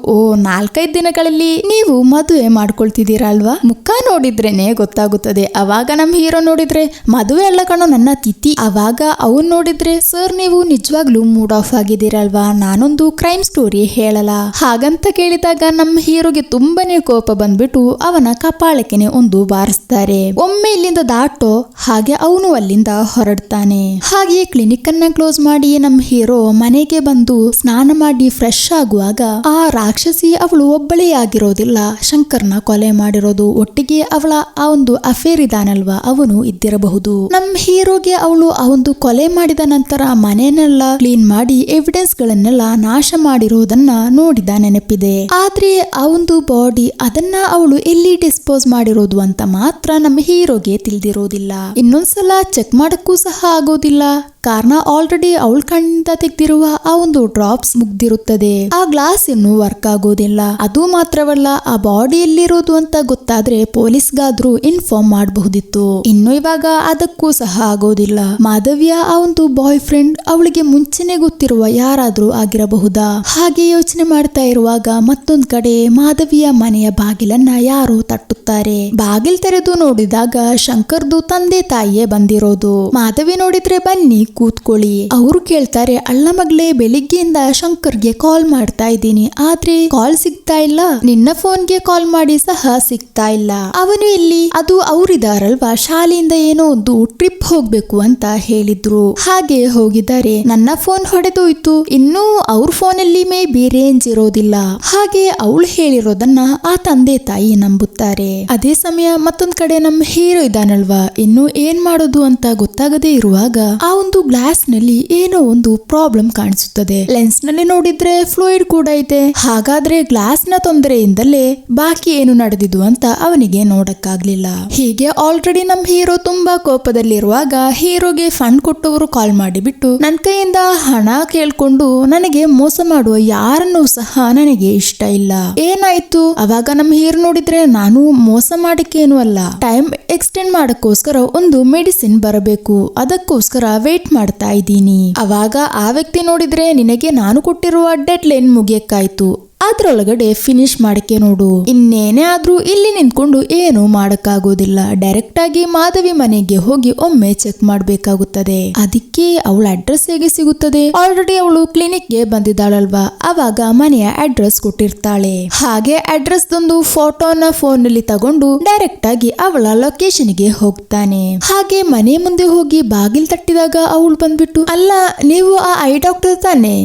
4-5 ದಿನಗಳಲ್ಲಿ ನೀವು ಮದುವೆ ಮಾಡ್ಕೊಳ್ತಿದ್ದೀರಾ ಅಲ್ವಾ? ಮುಖ ನೋಡಿದ್ರೇನೆ ಗೊತ್ತಾಗುತ್ತದೆ. ಅವಾಗ ನಮ್ ಹೀರೋ ನೋಡಿದ್ರೆ ಮದುವೆ ಅಲ್ಲ ಕಣೋ ನನ್ನ ತಿಥಿ. ಅವಾಗ ಅವನ್ ನೋಡಿದ್ರೆ, ಸರ್ ನೀವು ನಿಜವಾಗ್ಲೂ ಮೂಡ್ ಆಫ್ ಆಗಿದ್ದೀರಲ್ವಾ, ನಾನೊಂದು ಕ್ರೈಮ್ ಸ್ಟೋರಿ ಹೇಳಲ್ಲ ಹಾಗಂತ ಕೇಳಿದಾಗ ನಮ್ ಹೀರೋಗೆ ತುಂಬಾನೇ ಕೋಪ ಬಂದ್ಬಿಟ್ಟು ಅವನ ಕಪಾಳಕ್ಕೆನೆ ಒಂದು ಬಾರಿಸ್ತಾರೆ. ಒಮ್ಮೆ ಇಲ್ಲಿಂದ ದಾಟೋ ಹಾಗೆ ಅವನು ಅಲ್ಲಿಂದ ಹೊರಡ್ತಾನೆ. ಹಾಗೆ ಕ್ಲಿನಿಕ್ ಅನ್ನ ಕ್ಲೋಸ್ ಮಾಡಿ ನಮ್ ಹೀರೋ ಮನೆಗೆ ಬಂದು ಸ್ನಾನ ಮಾಡಿ ಫ್ರೆಶ್ ಆಗುವಾಗ ಆ ರಾಕ್ಷಸಿ ಅವಳು ಒಬ್ಬಳೇ ಆಗಿರೋದಿಲ್ಲ, ಶಂಕರ್ನ ಕೊಲೆ ಮಾಡಿರೋದು. ಒಟ್ಟಿಗೆ ಅವಳ ಆ ಒಂದು ಅಫೇರ್ ಇದಾನಲ್ವಾ, ಅವನು ಇದ್ದಿರಬಹುದು. ನಮ್ ಹೀರೋಗೆ ಅವಳು ಆ ಒಂದು ಕೊಲೆ ಮಾಡಿದ ನಂತರ ಮನೆಯನ್ನೆಲ್ಲ ಕ್ಲೀನ್ ಮಾಡಿ ಎವಿಡೆನ್ಸ್ ಗಳನ್ನೆಲ್ಲ ನಾಶ ಮಾಡಿರೋದನ್ನ ನೋಡಿದ ನೆನಪಿದೆ. ಆದ್ರೆ ಆ ಒಂದು ಬಾಡಿ ಅದನ್ನ ಅವಳು ಎಲ್ಲಿ ಡಿಸ್ಪೋಸ್ ಮಾಡಿರೋದು ಅಂತ ಮಾತ್ರ ನಮ್ಮ ಹೀರೋಗೆ ತಿಳಿದಿರೋದಿಲ್ಲ. ಇನ್ನೊಂದ್ಸಲ ಚೆಕ್ ಮಾಡಕ್ಕೂ ಸಹ ಆಗೋದಿಲ್ಲ. ಕಾರಣ ಆಲ್ರೆಡಿ ಅವಳ ಕಣ್ಣಿಂದ ತೆಗೆದಿರುವ ಆ ಒಂದು ಡ್ರಾಪ್ಸ್ ಮುಗ್ದಿರುತ್ತದೆ. ಆ ಗ್ಲಾಸ್ ಇನ್ನು ವರ್ಕ್ ಆಗೋದಿಲ್ಲ. ಅದು ಮಾತ್ರವಲ್ಲ, ಆ ಬಾಡಿ ಎಲ್ಲಿರೋದು ಅಂತ ಗೊತ್ತಾದ್ರೆ ಪೊಲೀಸ್ಗಾದ್ರೂ ಇನ್ಫಾರ್ಮ್ ಮಾಡಬಹುದಿತ್ತು. ಇನ್ನು ಇವಾಗ ಅದಕ್ಕೂ ಸಹ ಆಗೋದಿಲ್ಲ. ಮಾಧವಿಯ ಆ ಒಂದು ಬಾಯ್ ಫ್ರೆಂಡ್ ಅವಳಿಗೆ ಮುಂಚೆನೆ ಗೊತ್ತಿರುವ ಯಾರಾದ್ರೂ ಆಗಿರಬಹುದಾ? ಹಾಗೆ ಯೋಚನೆ ಮಾಡ್ತಾ ಇರುವಾಗ ಮತ್ತೊಂದ್ ಕಡೆ ಮಾಧವಿಯ ಮನೆಯ ಬಾಗಿಲನ್ನ ಯಾರೋ ತಟ್ಟುತ್ತಾರೆ. ಬಾಗಿಲ್ ತೆರೆದು ನೋಡಿದಾಗ ಶಂಕರ್ದು ತಂದೆ ತಾಯಿಯೇ ಬಂದಿರೋದು. ಮಾಧವಿ ನೋಡಿದ್ರೆ ಬನ್ನಿ ಕೂತ್ಕೊಳ್ಳಿ. ಅವರು ಕೇಳ್ತಾರೆ, ಅಲ್ಲ ಮಗಳೇ, ಬೆಳಿಗ್ಗೆಯಿಂದ ಶಂಕರ್ಗೆ ಕಾಲ್ ಮಾಡ್ತಾ ಇದ್ದೀನಿ, ಆದ್ರೆ ಕಾಲ್ ಸಿಗ್ತಾ ಇಲ್ಲ. ನಿನ್ನ ಫೋನ್ಗೆ ಕಾಲ್ ಮಾಡಿ ಸಹ ಸಿಗ್ತಾ ಇಲ್ಲ. ಅವನು ಇಲ್ಲಿ, ಅದು ಅವರಿದಾರಲ್ವಾ, ಶಾಲೆಯಿಂದ ಏನೋ ಒಂದು ಟ್ರಿಪ್ ಹೋಗ್ಬೇಕು ಅಂತ ಹೇಳಿದ್ರು, ಹಾಗೆ ಹೋಗಿದ್ದಾರೆ. ನನ್ನ ಫೋನ್ ಹೊಡೆದೋಯ್ತು. ಇನ್ನು ಅವ್ರ ಫೋನಲ್ಲಿ ಮೇ ಬಿ ರೇಂಜ್ ಇರೋದಿಲ್ಲ. ಹಾಗೆ ಅವಳು ಹೇಳಿರೋದನ್ನ ಆ ತಂದೆ ತಾಯಿ ನಂಬುತ್ತಾರೆ. ಅದೇ ಸಮಯ ಮತ್ತೊಂದ್ ಕಡೆ ನಮ್ ಹೀರೋ ಇದಾನಲ್ವಾ, ಇನ್ನು ಏನ್ ಮಾಡೋದು ಅಂತ ಗೊತ್ತಾಗದೇ ಇರುವಾಗ ಆ ಒಂದು ಗ್ಲಾಸ್ ನಲ್ಲಿ ಏನೋ ಒಂದು ಪ್ರಾಬ್ಲಮ್ ಕಾಣಿಸುತ್ತದೆ. ಲೆನ್ಸ್ ನಲ್ಲಿ ನೋಡಿದ್ರೆ ಫ್ಲೂಯಿಡ್ ಕೂಡ ಇದೆ. ಹಾಗಾದ್ರೆ ಗ್ಲಾಸ್ ನ ತೊಂದರೆಯಿಂದಲೇ ಬಾಕಿ ಏನು ನಡೆದಿದ್ದು ಅಂತ ಅವನಿಗೆ ನೋಡಕ್ಕಾಗ್ಲಿಲ್ಲ. ಹೀಗೆ ಆಲ್ರೆಡಿ ನಮ್ ಹೀರೋ ತುಂಬಾ ಕೋಪದಲ್ಲಿರುವಾಗ ಹೀರೋಗೆ ಫಂಡ್ ಕೊಟ್ಟವರು ಕಾಲ್ ಮಾಡಿಬಿಟ್ಟು ನನ್ ಕೈಯಿಂದ ಹಣ ಕೇಳ್ಕೊಂಡು ನನಗೆ ಮೋಸ ಮಾಡುವ ಯಾರನ್ನೂ ಸಹ ನನಗೆ ಇಷ್ಟ ಇಲ್ಲ. ಏನಾಯ್ತು? ಅವಾಗ ನಮ್ ಹೀರೋ ನೋಡಿದ್ರೆ, ನಾನು ಮೋಸ ಮಾಡಕ್ಕೇನು ಅಲ್ಲ, ಟೈಮ್ ಎಕ್ಸ್ಟೆಂಡ್ ಮಾಡಕ್ಕೋಸ್ಕರ ಒಂದು ಮೆಡಿಸಿನ್ ಬರಬೇಕು, ಅದಕ್ಕೋಸ್ಕರ ವೇಟ್ ಮಾಡ್ತಾ ಇದ್ದೀನಿ. ಅವಾಗ ಆ ವ್ಯಕ್ತಿ ನೋಡಿದ್ರೆ, ನಿನಗೆ ನಾನು ಕೊಟ್ಟಿರುವ ಡೆಡ್ ಲೈನ್ ಮುಗಿಯಕ್ಕಾಯ್ತು, ಅದ್ರೊಳಗಡೆ ಫಿನಿಶ್ ಮಾಡಕ್ಕೆ ನೋಡು. ಇನ್ನೇನೇ ಆದ್ರೂ ಇಲ್ಲಿ ನಿಂತ್ಕೊಂಡು ಏನು ಮಾಡಕ್ಕಾಗೋದಿಲ್ಲ. ಡೈರೆಕ್ಟ್ ಆಗಿ ಮಾಧವಿ ಮನೆಗೆ ಹೋಗಿ ಒಮ್ಮೆ ಚೆಕ್ ಮಾಡ್ಬೇಕಾಗುತ್ತದೆ. ಅದಕ್ಕೆ ಅವಳ ಅಡ್ರೆಸ್ ಹೇಗೆ ಸಿಗುತ್ತದೆ? ಆಲ್ರೆಡಿ ಅವಳು ಕ್ಲಿನಿಕ್ ಗೆ ಬಂದಿದ್ದಾಳಲ್ವಾ, ಅವಾಗ ಮನೆಯ ಅಡ್ರೆಸ್ ಕೊಟ್ಟಿರ್ತಾಳೆ. ಹಾಗೆ ಅಡ್ರೆಸ್ ದೊಂದು ಫೋಟೋನ ಫೋನ್ ನಲ್ಲಿ ತಗೊಂಡು ಡೈರೆಕ್ಟ್ ಆಗಿ ಅವಳ ಲೊಕೇಶನ್ ಗೆ ಹೋಗ್ತಾನೆ. ಹಾಗೆ ಮನೆ ಮುಂದೆ ಹೋಗಿ ಬಾಗಿಲ್ ತಟ್ಟಿದಾಗ ಅವಳು ಬಂದ್ಬಿಟ್ಟು, ಅಲ್ಲ ನೀವು ಆ ಐ ಡಾಕ್ಟರ್ ತಾನೆ,